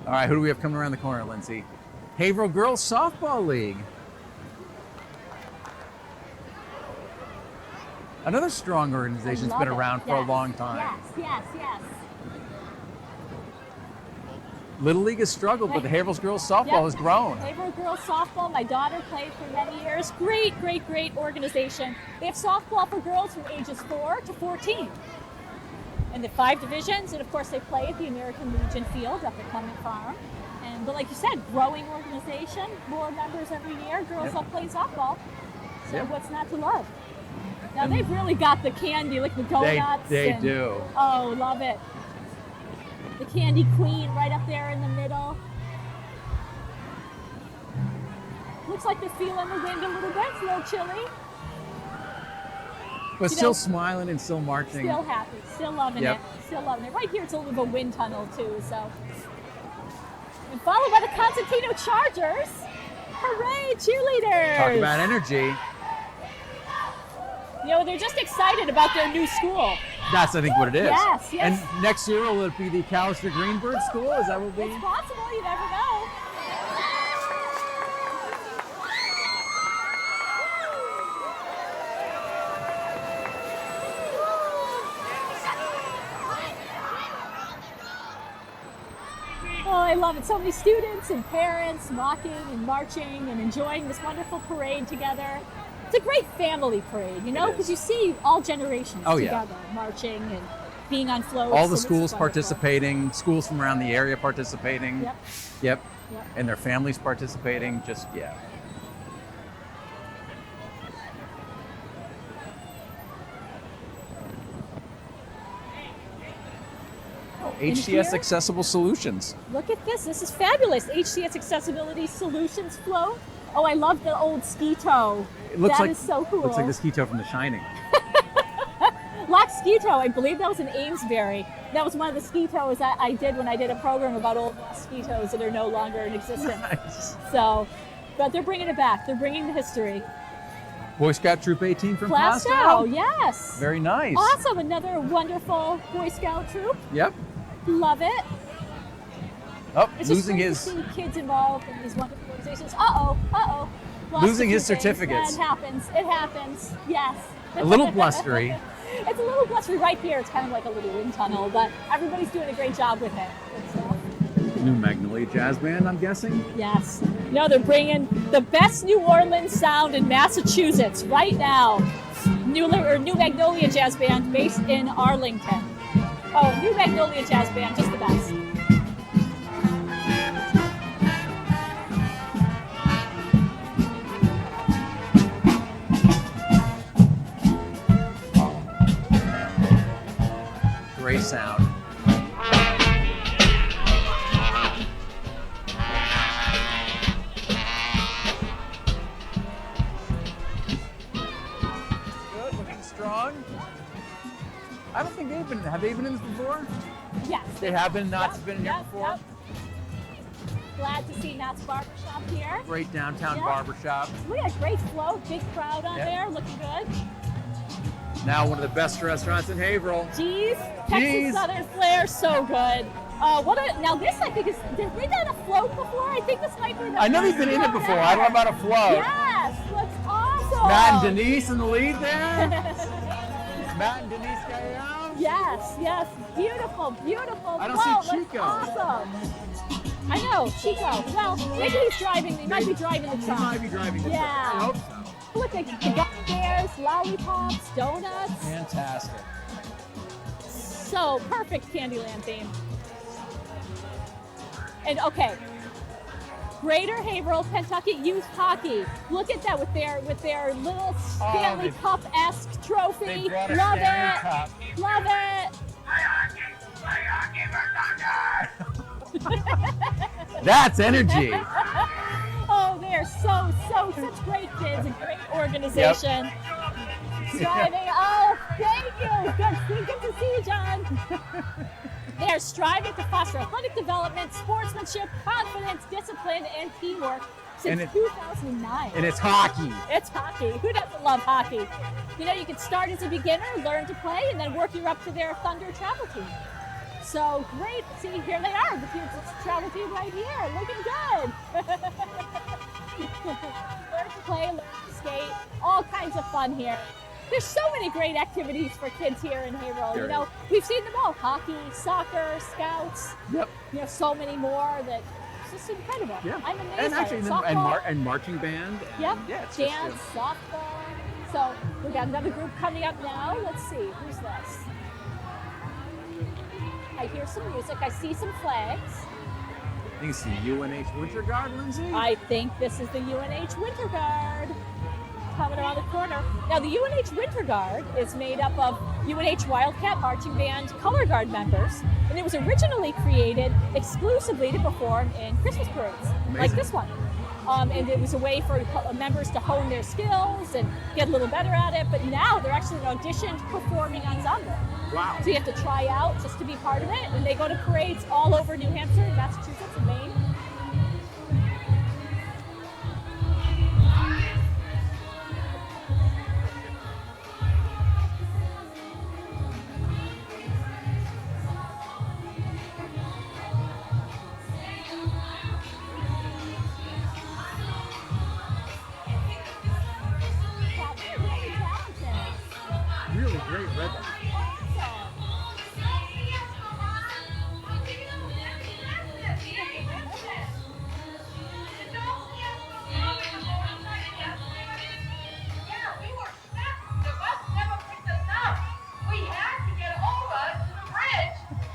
All right, who do we have coming around the corner, Lindsay? Haverhill Girls Softball League. Another strong organization that's been around for a long time. Yes, yes, yes. Little League has struggled, but the Haverhill Girls Softball has grown. Haverhill Girls Softball, my daughter played for many years. Great, great, great organization. They have softball for girls from ages 4 to 14. And the 5 divisions, and of course they play at the American Legion Field up at Clement Farm. But like you said, growing organization, more members every year. Girls love playing softball. So what's not to love? Now they've really got the candy, like the donuts. They do. Oh, love it. The Candy Queen right up there in the middle. Looks like they're feeling the wind a little bit. It's a little chilly. But still smiling and still marching. Still happy. Still loving it. Still loving it. Right here, it's a little bit of a wind tunnel too. So, and followed by the Constantino Chargers. Hooray, cheerleaders! Talk about energy. You know, they're just excited about their new school. That's, I think, what it is. Yes, yes. And next year, will it be the Callister Greenbird School? Is that what it will be? It's possible. You never know. Oh, I love it. So many students and parents walking and marching and enjoying this wonderful parade together. It's a great family parade, you know, because you see all generations together marching and being on floats. All the schools participating, schools from around the area participating. Yep. And their families participating. Just, HCS Accessible Solutions. Look at this. This is fabulous. HCS Accessibility Solutions float. Oh, I love the old ski toe. That is so cool. Looks like the ski toe from The Shining. Lock Ski Toe, I believe that was in Amesbury. That was one of the ski toes that I did when I did a program about old ski toes that are no longer in existence. Nice. So, but they're bringing it back. They're bringing the history. Boy Scout Troop 18 from Plastow, Plastow. yes. Very nice. Awesome. Another wonderful Boy Scout troop. Yep. Love it. Oh, It's losing just great to see kids involved in these wonderful organizations. Lost Losing his a few things. certificates. It happens. It happens. Yes. A little blustery. It's a little blustery right here. It's kind of like a little wind tunnel, but everybody's doing a great job with it. Good stuff. New Magnolia Jazz Band, I'm guessing. Yes. No, they're bringing the best New Orleans sound in Massachusetts right now. New Magnolia Jazz Band based in Arlington. Oh, New Magnolia Jazz Band, just the best. Great sound. Good, looking strong. I don't think have they been in this before? Yes. They have been, been in here Yep, before? yep. glad to see Matt's Barbershop here. Great downtown Yeah. barbershop. We got great flow, big crowd on Yeah. there, looking good. Now one of the best restaurants in Haverhill. Geez, Geez. Texas Southern Flair, so good. Now this I think is, did we done a float before? I think this might be the I know first you've been in it float before. I don't know ever. about a float. Yes, looks awesome. Matt and Denise in the lead there. Matt and Denise Gallon. Yes, beautiful, beautiful I don't float. see Looks Chico. awesome. I know, Chico. Well, maybe he's driving. He might be driving the He truck. might be driving the truck. Yeah. I hope so. Look at the bears, lollipops, donuts. Fantastic. So perfect Candyland theme. And okay, Greater Haverhill, Kentucky Youth Hockey. Look at that with their little Stanley they- Cup-esque trophy. They brought a Love Stanley it. Cup. Love it. That's energy. Oh, they're such great kids, a great organization. Striving. Oh, thank you. Good to see you, John. They're striving to foster athletic development, sportsmanship, confidence, discipline, and teamwork since And 2009. And it's hockey. It's hockey. Who doesn't love hockey? You know, you can start as a beginner, learn to play, and then work your up to their Thunder travel team. So great. See, here they are, the travel team right here, looking good. Learn to play, learn to skate, all kinds of fun here. There's so many great activities for kids here in Haverhill. There You know, we've seen them all: hockey, soccer, scouts. Yep. You know, so many more that it's just incredible. Yeah. I'm amazed. And by actually, it. and, Softball. and marching band. And, Yep. Yeah, it's Dance, just, softball. So we got another group coming up now. Let's see, who's this? I hear some music. I see some flags. I think it's the UNH Winter Guard, Lindsay. I think this is the UNH Winter Guard coming around the corner. Now, the UNH Winter Guard is made up of UNH Wildcat Marching Band Color Guard members, and it was originally created exclusively to perform in Christmas parades, like Amazing. this one. And it was a way for members to hone their skills and get a little better at it, but now they're actually an auditioned performing ensemble. Wow. So you have to try out just to be part of it, and they go to parades all over New Hampshire, Massachusetts, and Maine. Really great rhythm.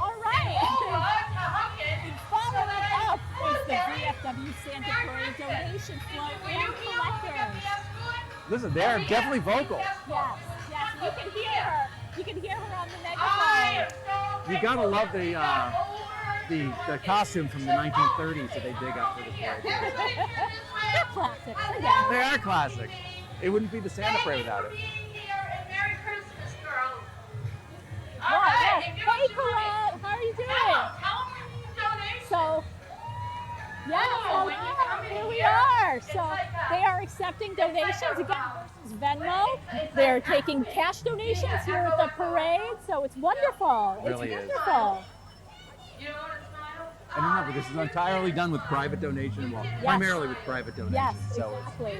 All right. Follow that up is the VFW Santa Parade donation float and collectors. Listen, they're definitely vocal. Yes. You can hear her. You can hear her on the megaphone. You gotta love the costume from the 1930s that they dig up for the parade. They're classics. Yeah. They are classic. It wouldn't be the Santa Parade without it. Yeah. Hey, Colette, how are you doing? So, here we are. So they are accepting donations again versus Venmo. They're taking cash donations here at the parade. So it's wonderful. It really is. Wonderful. And remember, this is entirely done with private donation. Well, primarily with private donation. Yes, So exactly.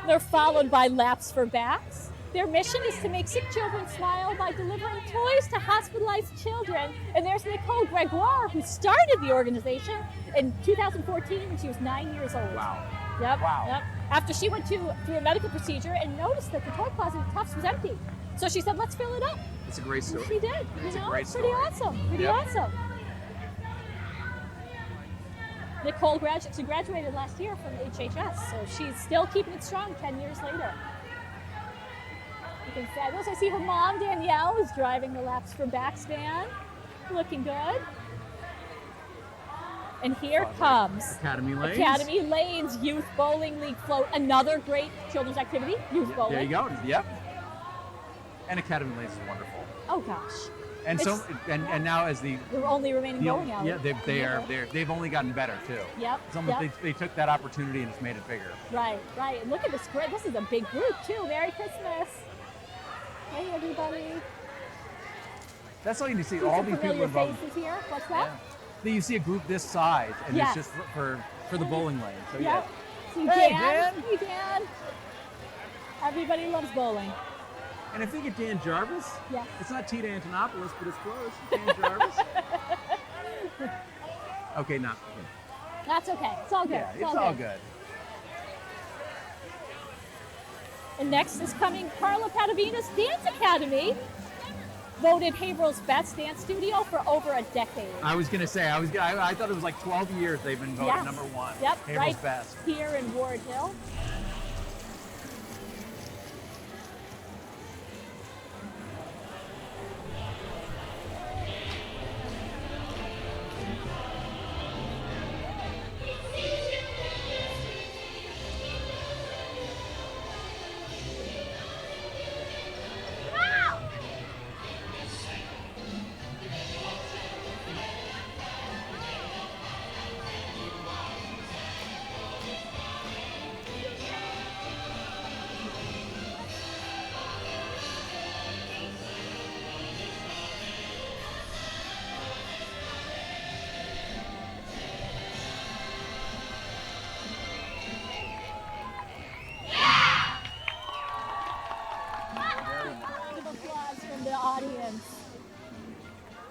They're followed by Laps for Backs. Their mission is to make sick children smile by delivering toys to hospitalized children. And there's Nicole Gregoire, who started the organization in 2014 when she was 9 years old. wow. Yep. Wow. Yep. After she went through a medical procedure and noticed that the toy closet at Tufts was empty. So she said, let's fill it up. It's a great And story. she did. It's a You know, great pretty story. awesome. Pretty Yep. awesome. Nicole she graduated last year from HHS, so she's still keeping it strong 10 years later. You can see, I see her mom, Danielle, is driving the Laps for Backs van. Looking good. And here comes Academy Lanes. Academy Lanes Youth Bowling League float, another great children's activity, youth bowling. There you go. Yep. And Academy Lanes is wonderful. Oh gosh. And so and now as the only remaining bowling alley. yeah, they've only gotten better too. Yep. It's almost, they took that opportunity and it's made it bigger. Right. And look at this grid. This is a big group too. Merry Christmas. Hey everybody. That's all you need to see. See All some these people familiar involved. faces here. What's that? Yeah. You see a group this size, and Yes. it's just for the bowling lane. So Yep. See Hey, Dan. Dan. Hey Dan. Everybody loves bowling. And if they get Dan Jarvis, Yes. it's not Tita Antonopoulos, but it's close. Dan Jarvis. Okay, not okay. That's okay. It's all good. Yeah, it's all good. And next is coming Carla Padavina's Dance Academy. Voted Haverhill's best dance studio for over a decade. I was gonna say, I thought it was like 12 years they've been voted Yes. number one. Yep, Haverhill's right best. here in Ward Hill. Round of applause from the audience.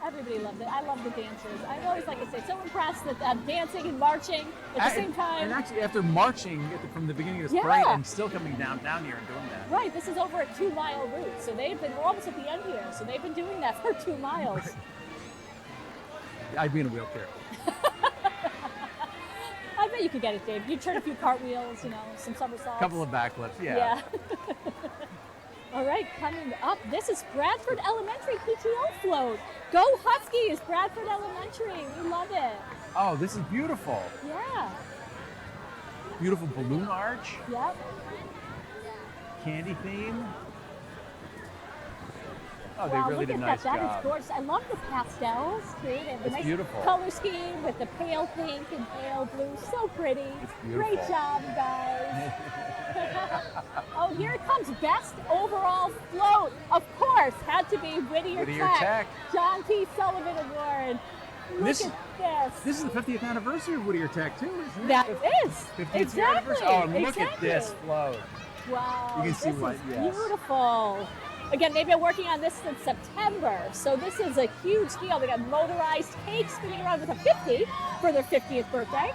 Everybody loved it. I love the dancers. I always like to say, so impressed that dancing and marching at the same time. And actually, after marching from the beginning of this Yeah. parade and still coming down here and doing that. Right, this is over a 2-mile route. So we're almost at the end here. So they've been doing that for 2 miles. I'd be in a wheelchair. I bet you could get it, Dave. You turn a few cartwheels, some somersaults. A couple of backflips, Yeah. All right, coming up, this is Bradford Elementary PTO float. Go Huskies, Bradford Elementary. We love it. Oh, this is beautiful. Yeah. Beautiful balloon arch, Yep. candy theme. Oh, they Wow, really look did a at nice that. That job. is gorgeous. I love the pastels too. They have the It's nice beautiful. color scheme with the pale pink and pale blue. So pretty. It's beautiful. Great job, you guys. Oh, here it comes. Best overall float. Of course, had to be Whittier Tech. John T. Sullivan Award. Look This- at this. This is the 50th anniversary of Whittier Tech, too, isn't it? That is. 50th Exactly. anniversary. Oh, and look Exactly. at this float. Wow. You can see this what- is yes. beautiful. Again, they've been working on this since September, so this is a huge deal. They got motorized cake spinning around with a 50 for their 50th birthday.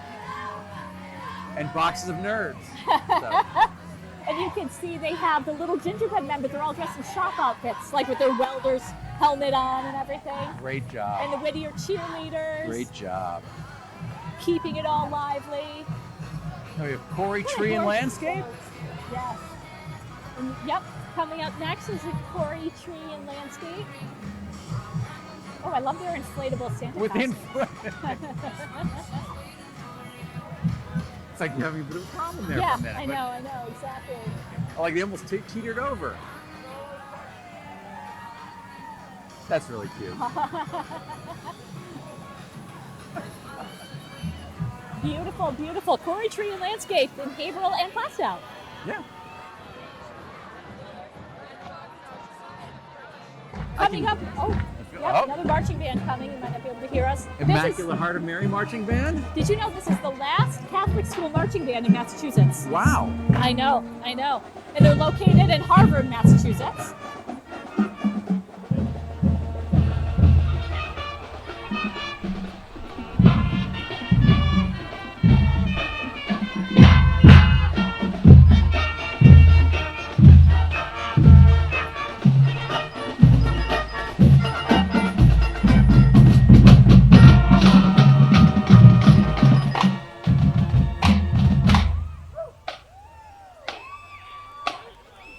And boxes of nerds. So, And you can see they have the little gingerbread men, but they're all dressed in shop outfits, like with their welder's helmet on and everything. great job. And the Whittier cheerleaders, Great job. keeping it all lively. Oh, we have Corey Tree and Landscape. Yes. And, yep, coming up next is the Corey Tree and Landscape. Oh, I love their inflatable Santa Within. costume. It's like you're having a bit of a problem there Yeah, for a minute. I know, exactly. But, like they almost teetered over. That's really cute. Beautiful, beautiful. Corey Tree and Landscape in Haverhill and Plastow. Yeah. Coming up, Oh. another marching band coming. You might not be able to hear us. Immaculate Heart of Mary Marching Band. Did you know this is the last Catholic school marching band in Massachusetts? Wow. I know. And they're located in Harvard, Massachusetts.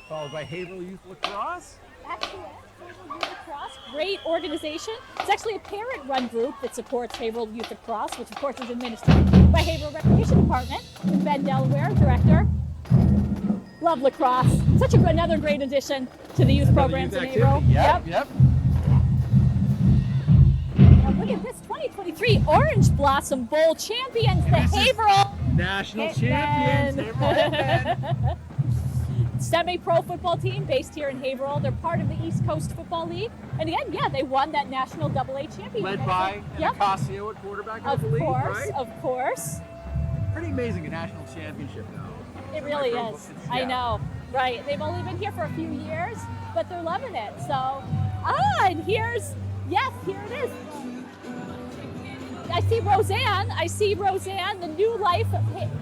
Followed by Haverhill Youth Lacrosse. Excellent. Haverhill Youth Lacrosse, great organization. It's actually a parent-run group that supports Haverhill Youth Lacrosse, which of course is administered by Haverhill Recreation Department. And Ben Delaware, director. Love lacrosse. Such another great addition to the youth Another programs youth in activity. Haverhill. Yep. Look at this 2023 Orange Blossom Bowl champions, the Haverhill National Hitmen. champions. Haverhill. Semi-pro football team based here in Haverhill. They're part of the East Coast Football League. And again, yeah, they won that national AA championship. Led by Yep. Ocasio at quarterback, I Of believe, course, right? of course. Pretty amazing, a national championship, though. It really Semi-pro, is. it's- I yeah. know. Right. They've only been here for a few years, but they're loving it. So, and here it is. I see Roseanne, the New Life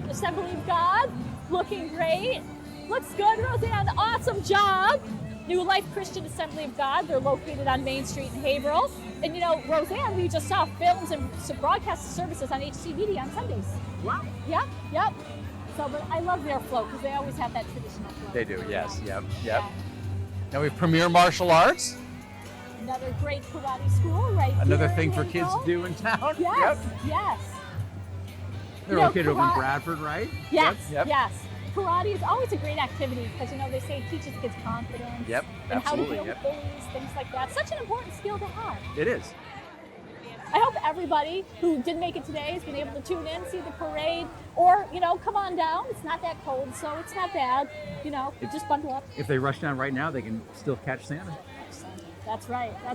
Assembly of God, looking great. Looks good, Roseanne. Awesome job. New Life Christian Assembly of God. They're located on Main Street in Haverhill. And you know, Roseanne, we just saw films and some broadcast services on HC Media on Sundays. Wow. Yep. So, but I love their flow because they always have that traditional flow. They do, yes. Yeah. Yep. Yeah. Now we have Premier Martial Arts. Another great karate school right Another here thing in for kids Haverhill. to do in town. Yes, Yep. yes. They're You know, located over in karate- Bradford, right? Yes, Yep. yes. Karate is always a great activity because, you know, they say it teaches kids confidence. Yep, And absolutely, how to deal with bullies, things like that. Such an important skill to have. It is. I hope everybody who didn't make it today has been able to tune in, see the parade, or, you know, come on down. It's not that cold, so it's not bad. You know, just bundle up. If they rush down right now, they can still catch Santa. That's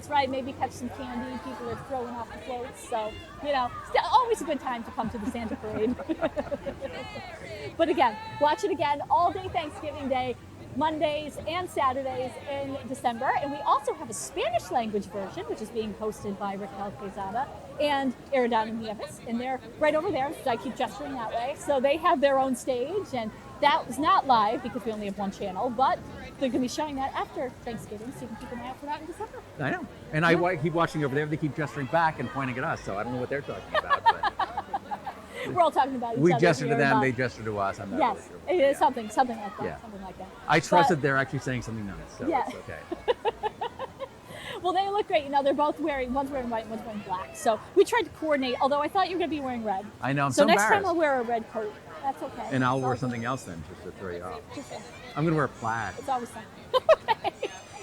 right. Maybe catch some candy. People are throwing off the floats. So, you know, still always a good time to come to the Santa Parade. But again, watch it again all day Thanksgiving Day, Mondays and Saturdays in December. And we also have a Spanish language version, which is being hosted by Raquel Quezada and Eridana Nieves. And they're right over there. So I keep gesturing that way. So they have their own stage. And that was not live because we only have one channel, but they're going to be showing that after Thanksgiving, so you can keep an eye out for that in December. I know. And I keep watching over there. They keep gesturing back and pointing at us, so I don't know what they're talking about. But We're all talking about each we other gesture to here, them, but they gesture to us. I'm not yes, really sure. it is Yeah. something like that. Yeah. Something like that. I trust But- that they're actually saying something nice, so Yeah. it's okay. Well, they look great. You know, they're both one's wearing white, one's wearing black. So we tried to coordinate, although I thought you were going to be wearing red. I know, I'm So so next time embarrassed. I'll wear a red coat. That's okay. And I'll It's wear all something good. else then, just to throw you off. Just- I'm going to wear plaid. It's always fun. Okay.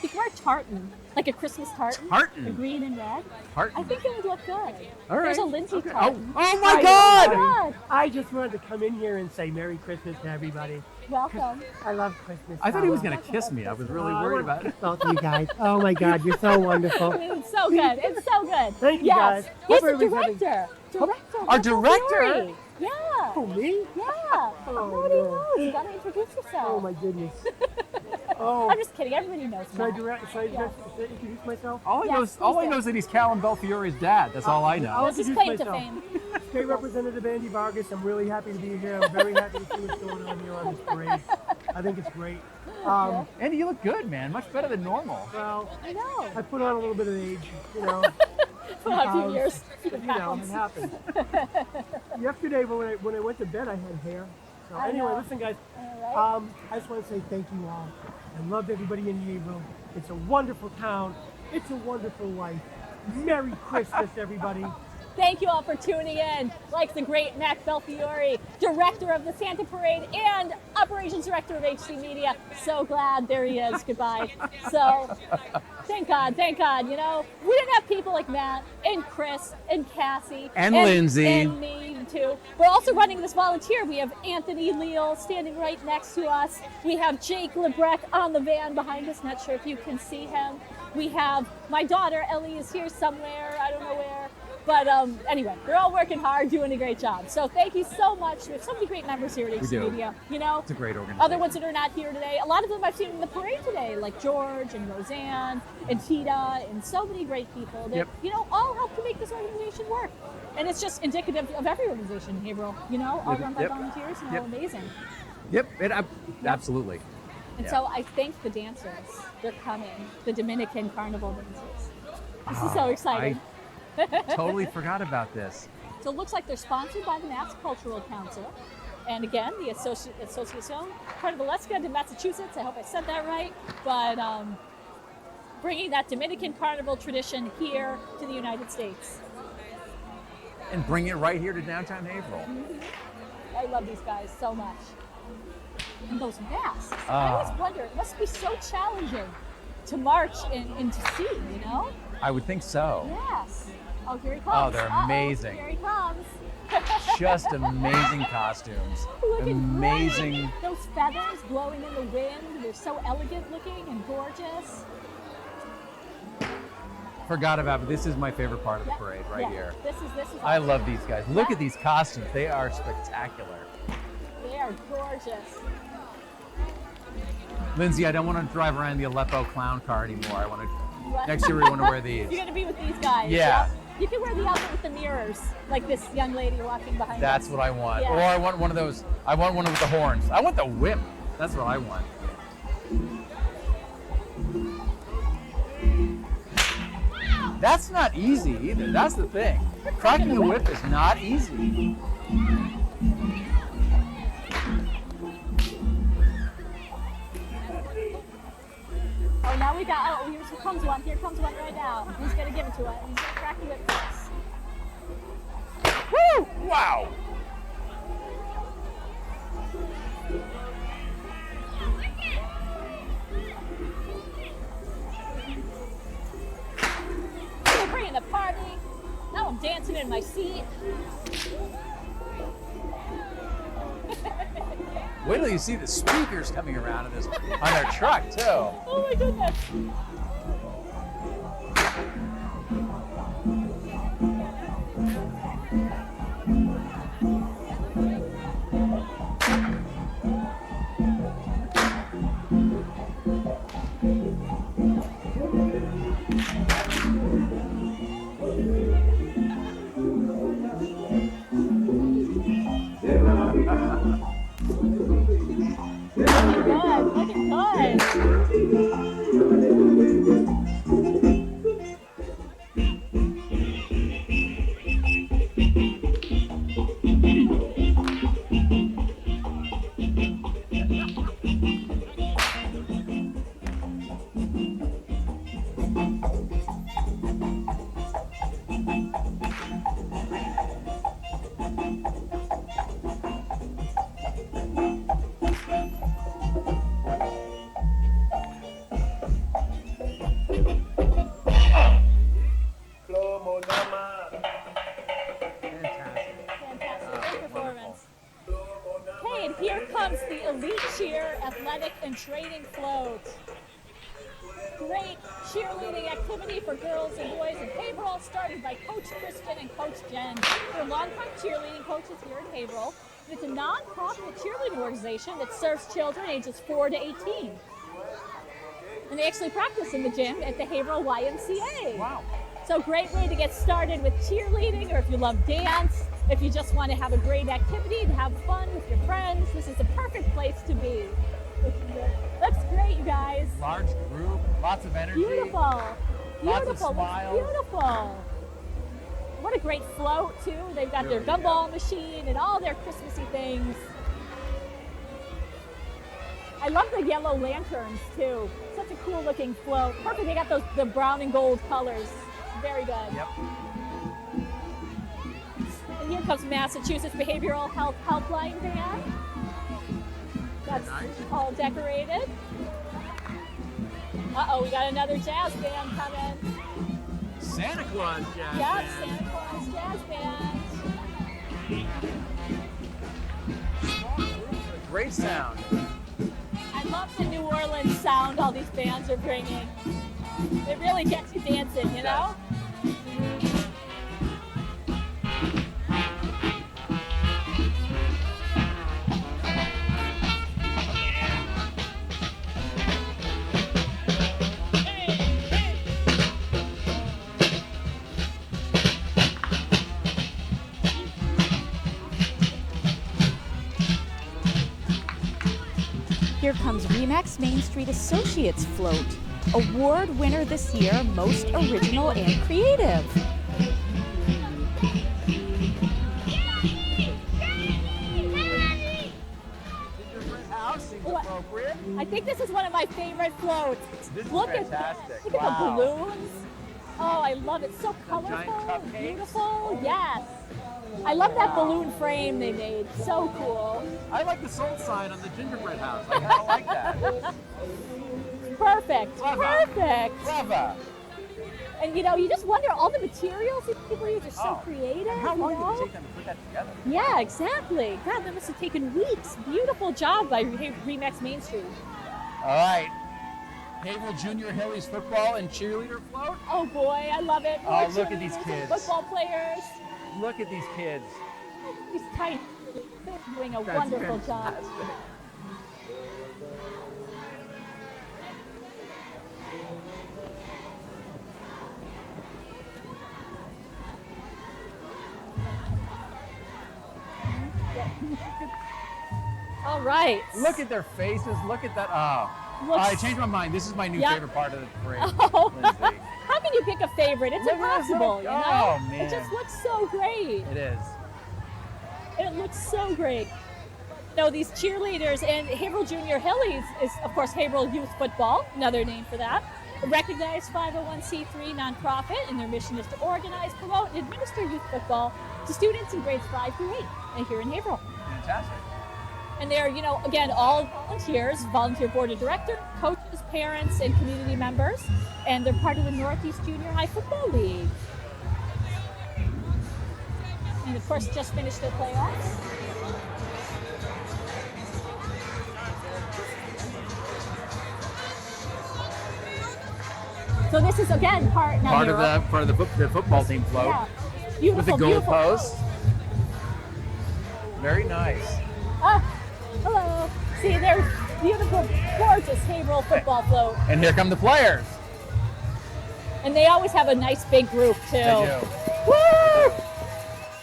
You can wear tartan, like a Christmas tartan. Tartan? The green and red. Tartan. I think it would look good. All right. There's a Lindsay Okay. tartan. Oh my Oh God! my God! I just wanted to come in here and say Merry Christmas to everybody. Welcome. I love Christmas. I thought he was so going much. to kiss me. I was really I worried want about it. to kiss both of you guys. Oh my God, you're so wonderful. It's so good. It's so good. Thank you, yes. guys. He's Hope the everybody's having- director. Director. Our Michael director? Fiore. Yeah. Oh, me? Yeah. Oh, Nobody no. knows. You gotta introduce yourself. Oh my goodness. Oh, I'm just kidding. Everybody knows should I that. should I introduce myself? All I Yes, know please is do. that he's Calum Belfiore's dad. That's all I know. I'll That's his introduce claim to myself. fame. State Representative Andy Vargas. I'm really happy to be here. I'm very happy to see what's going on here on this parade. I think it's great. Andy, you look good, man. Much better than normal. Well, I know. I put on a little bit of age, you know. For a few years. But, you know, it happens. Yesterday when I went to bed, I had hair. So I anyway, know. listen, guys. All right. I just want to say thank you all. I love everybody in Haverhill. It's a wonderful town. It's a wonderful life. Merry Christmas, everybody. Thank you all for tuning in. Like the great Mac Belfiore, director of the Santa Parade and operations director of HC Media. So glad there he is. Goodbye. So thank God. You know, we didn't have people like Matt and Chris and Cassie And Lindsay. and me too. We're also running this volunteer. We have Anthony Leal standing right next to us. We have Jake Lebrecht on the van behind us. Not sure if you can see him. We have my daughter Ellie is here somewhere. I don't know where. But anyway, they're all working hard, doing a great job. So thank you so much. We have so many great members here at HC do. Media. You know, It's a great organization. other ones that are not here today. A lot of them I've seen in the parade today, like George and Roseanne and Tita and so many great people that, Yep. you know, all help to make this organization work. And it's just indicative of every organization in Haverhill, you know, all run by Yep. volunteers and Yep. all amazing. Yep, absolutely. And Yeah. so I thank the dancers. They're coming, the Dominican Carnival dancers. This is so exciting. I totally forgot about this. So it looks like they're sponsored by the Mass Cultural Council. And again, the Asociación Carnavalesca de Massachusetts, I hope I said that right, but bringing that Dominican Carnival tradition here to the United States. And bring it right here to downtown Haverhill. I love these guys so much. And those masks. I always wonder, it must be so challenging to march and to see, you know? I would think so. Yes. Oh, here he Oh, comes. they're Uh-oh, amazing. Here he comes. Just amazing costumes. Looking Amazing. great. Those feathers blowing in the wind. They're so elegant looking and gorgeous. Forgot about it. This is my favorite part of the Yep. parade right Yeah. here. This is I awesome. love these guys. Look Yeah. at these costumes. They are spectacular. They are gorgeous. Lindsay, I don't want to drive around the Aleppo clown car anymore. I want to. What? Next year we want to wear these. You're gonna be with these guys. Yeah. Yep. You can wear the outfit with the mirrors, like this young lady walking behind That's us. what I want. Yeah. Or I want one of those. I want one with the horns. I want the whip. That's what I want. That's not easy either. That's the thing. Cracking the whip is not easy. Oh, now we got, oh, here comes one. Here comes one right now. He's gonna give it to us. He's gonna crack the whip for us. Woo! Wow. We're bringing the party. Now I'm dancing in my seat. Wait till you see the speakers coming around in this on their truck too. Oh my goodness. Looking good. Fantastic. Great performance. Okay, and here comes the Elite Cheer Athletic and Training Float. Great cheerleading activity for girls and boys in Haverhill, started by Coach Kristen and Coach Jen. They're longtime cheerleading coaches here in Haverhill. And it's a non-profit cheerleading organization that serves children ages 4 to 18. And they actually practice in the gym at the Haverhill YMCA. Wow. So great way to get started with cheerleading, or if you love dance, if you just want to have a great activity to have fun with your friends, this is a perfect place to be. Looks great, you guys. Large group, lots of energy. Beautiful. Lots of Beautiful. Looks smiles. beautiful. What a great float, too. They've got their Really, gumball machine and all their Christmassy things. I love the yellow lanterns, too. Such a cool looking float. Perfect. They got the brown and gold colors. Very good. Yep. And here comes Massachusetts Behavioral Health Helpline van. That's all decorated. Uh-oh, we got another jazz band coming. Santa Claus jazz Yep, band. Santa Claus Jazz Band. Great sound. I love the New Orleans sound all these bands are bringing. It really gets you dancing, you know? Here comes Remax Main Street Associates Float. Award winner this year, most original and creative. House seems What? appropriate. I think this is one of my favorite floats. This is Look fantastic. Look at the Wow. balloons. Oh, I love it. So colorful, cupcakes. beautiful. Yes. I love that balloon frame they made. So cool. I like the soul sign on the gingerbread house. I kind of like that. Perfect. Clever. Perfect. Clever. And you just wonder all the materials these people use are so creative. And how long you know? did it take them to put that together? Yeah, exactly. God, that must have taken weeks. Beautiful job by Remax Main Street. All right. Haverhill Junior Hillies football and cheerleader float. Oh boy, I love it. Oh, look at these Cheerleaders and kids. Football players. Look at these kids. These tiny. They're doing a That's wonderful job. fantastic. All right. Look at their faces. Look at that. Oh. I changed my mind. This is my new Yep. favorite part of the parade. Oh. Lindsay. How can you pick a favorite? It's Look at this impossible, little- you know? oh, man. It just looks so great. It is. It looks so great. These cheerleaders and Haverhill Junior Hillies is, of course, Haverhill Youth Football, another name for that. A recognized 501c3 nonprofit, and their mission is to organize, promote, and administer youth football to students in grades 5 through 8 here in Haverhill. Fantastic. And they're, again, all volunteers, volunteer board of directors, coaches, parents, and community members. And they're part of the Northeast Junior High Football League. And of course, just finished their playoffs. So this is, again, part Part of the football team float. Yeah. With the Beautiful, goal beautiful post. Very nice. Hello. See, there's beautiful, gorgeous Haverhill football float. And here come the players. And they always have a nice big group, too. They do. Woo!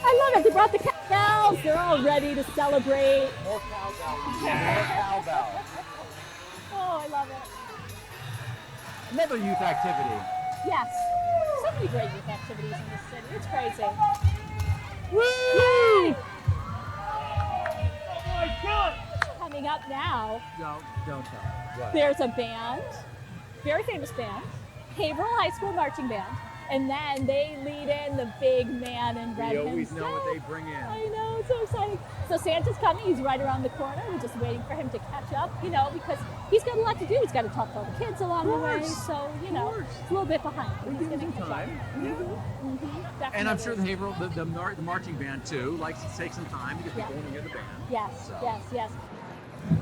I love it. They brought the cowbells. They're all ready to celebrate. More cowbell. More cowbell. Oh, I love it. Another youth activity. Yes. So many great youth activities in this city. It's crazy. Woo! Yay! Oh my God! Coming up now, Don't tell me. What? there's a band, very famous band, Haverhill High School Marching Band. And then they lead in the big man in red We always himself. know what they bring in. I know, it's so exciting. So Santa's coming, he's right around the corner. We're just waiting for him to catch up, because he's got a lot to do. He's got to talk to all the kids along the way. So, it's a little bit behind. But he's going to catch time. up. And I'm sure the Haverhill, the marching band too, likes to take some time to get people in to hear the band. Yes, So. yes.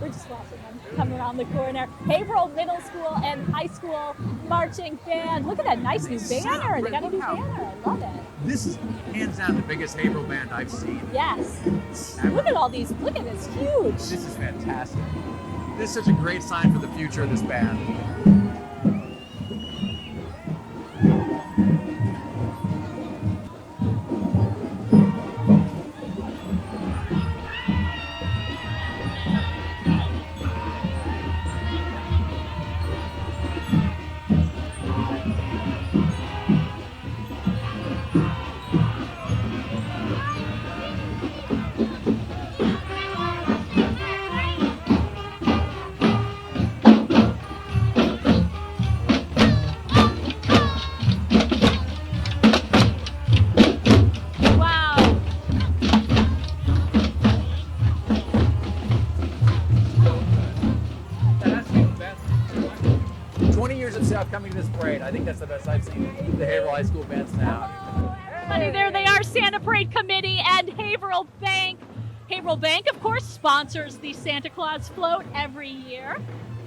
We're just watching them come around the corner. Haverhill Middle School and High School Marching Band. Look at that nice new banner. They got a new banner. I love it. This is hands down the biggest Haverhill band I've seen. Yes. Ever. Look at all these. Look at this. Huge. This is fantastic. This is such a great sign for the future of this band. Wow. 20 years of coming to this parade. I think that's the best I've seen the Haverhill High School bands now. Everybody, there they are, Santa Parade Committee and Haverhill Bank. Haverhill Bank, of course, sponsors the Santa Claus float every year.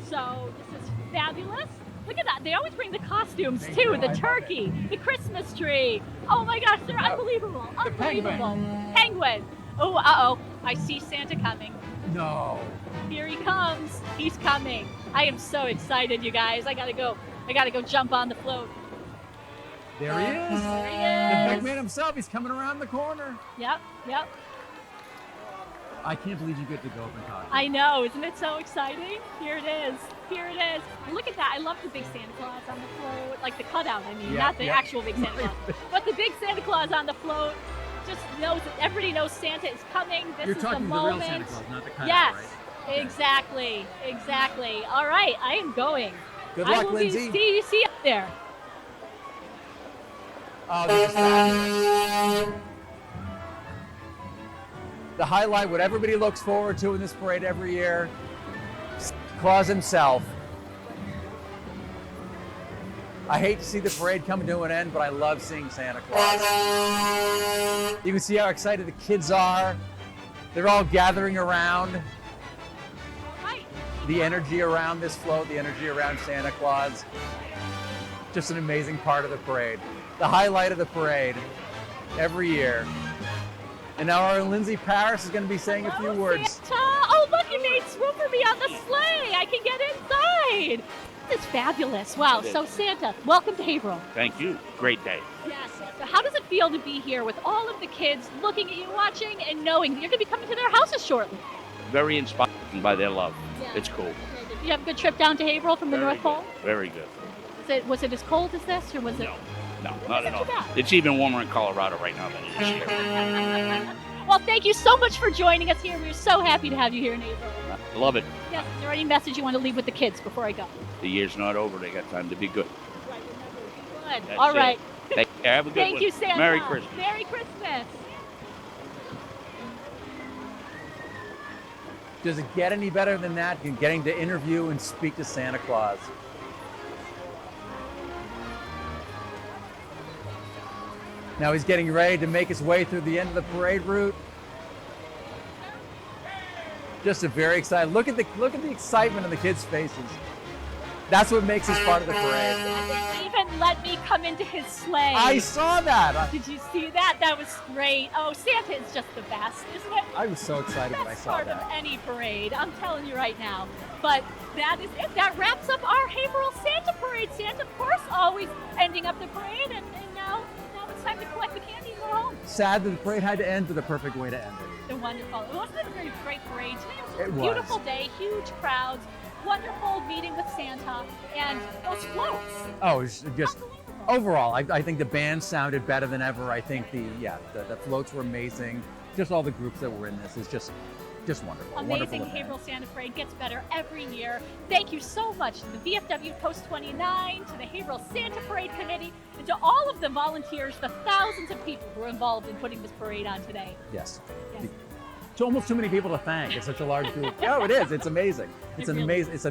So this is fabulous. Look at that. They always bring the costumes Thank too. you. I The love turkey, the Christmas tree. Oh my gosh, they're unbelievable. the penguin. Unbelievable. Penguin. Oh, uh-oh. I see Santa coming. No. Here he comes. He's coming. I am so excited, you guys. I gotta go jump on the float. There he is. There he The is. big man himself. He's coming around the corner. Yep. I can't believe you get to go up and talk. I know, isn't it so exciting? Here it is. Look at that. I love the big Santa Claus on the float. Like the cutout, I mean, Yeah, not the yeah. actual big Santa Claus. But the big Santa Claus on the float just knows that everybody knows Santa is coming. This You're is talking the the real moment. Santa Claus, not the cutout, Yes. right? Exactly. All right, I am going. Good I luck, will Lindsay. see you up there. Oh, this is fabulous. The highlight, what everybody looks forward to in this parade every year, Claus himself. I hate to see the parade come to an end, but I love seeing Santa Claus. You can see how excited the kids are. They're all gathering around. Right. The energy around this float, the energy around Santa Claus. Just an amazing part of the parade. The highlight of the parade every year. And now our Lindsay Paris is going to be saying a few words. Santa. Oh, look, you made room for me on the sleigh. I can get inside. This is fabulous. Wow. So Santa, welcome to Haverhill. Thank you. Great day. Yes. So how does it feel to be here with all of the kids looking at you, watching, and knowing that you're going to be coming to their houses shortly? Very inspired by their love. Yeah. It's cool. Did you have a good trip down to Haverhill from the Very North Pole? good. Very good. Was it as cold as this, or was it? No, not at all. Too bad. It's even warmer in Colorado right now than it is here. Well, thank you so much for joining us here. We're so happy to have you here in Haverhill. I love it. Yes. Is there any message you want to leave with the kids before I go? The year's not over. They got time to be good. Good. That's All it. right. Take care. Have a good Thank one. you, Santa. Merry Christmas. Merry Christmas. Does it get any better than that? Getting to interview and speak to Santa Claus. Now he's getting ready to make his way through the end of the parade route. Just a very excited. Look at the excitement on the kids' faces. That's what makes this part of the parade. They even let me come into his sleigh. I saw that. Did you see that? That was great. Oh, Santa is just the best, isn't it? I was so excited when I Best saw part that. of any parade. I'm telling you right now. But that is it. That wraps up our Haverhill Santa parade. Santa, of course, always ending up the parade, and now it's time to collect the candy and go home. Sad that the parade had to end, but the perfect way to end it. The wonderful. Wasn't it a very great parade today? It was It a was. beautiful day, huge crowds, wonderful meeting with Santa, and those floats. Oh, it was just overall, I think the band sounded better than ever. I think the floats were amazing. Just all the groups that were in this is just wonderful. A wonderful Amazing event. Haverhill Santa Parade gets better every year. Thank you so much to the VFW Post 29, to the Haverhill Santa Parade Committee, and to all of the volunteers, the thousands of people who are involved in putting this parade on today. Yes. Yes. It's almost too many people to thank. It's such a large group. No, it is. It's amazing. It's It an really amazing. It's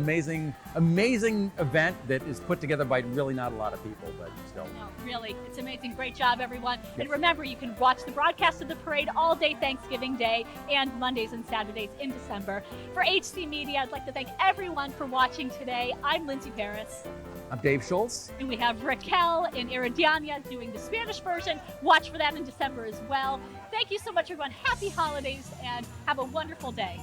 amazing event that is put together by really not a lot of people, but still. No, really, it's amazing. Great job, everyone. Yes. And remember, you can watch the broadcast of the parade all day Thanksgiving Day and Mondays and Saturdays in December. For HC Media, I'd like to thank everyone for watching today. I'm Lindsay Paris. I'm Dave Schultz. And we have Raquel and Iridiana doing the Spanish version. Watch for that in December as well. Thank you so much, everyone. Happy holidays and have a wonderful day.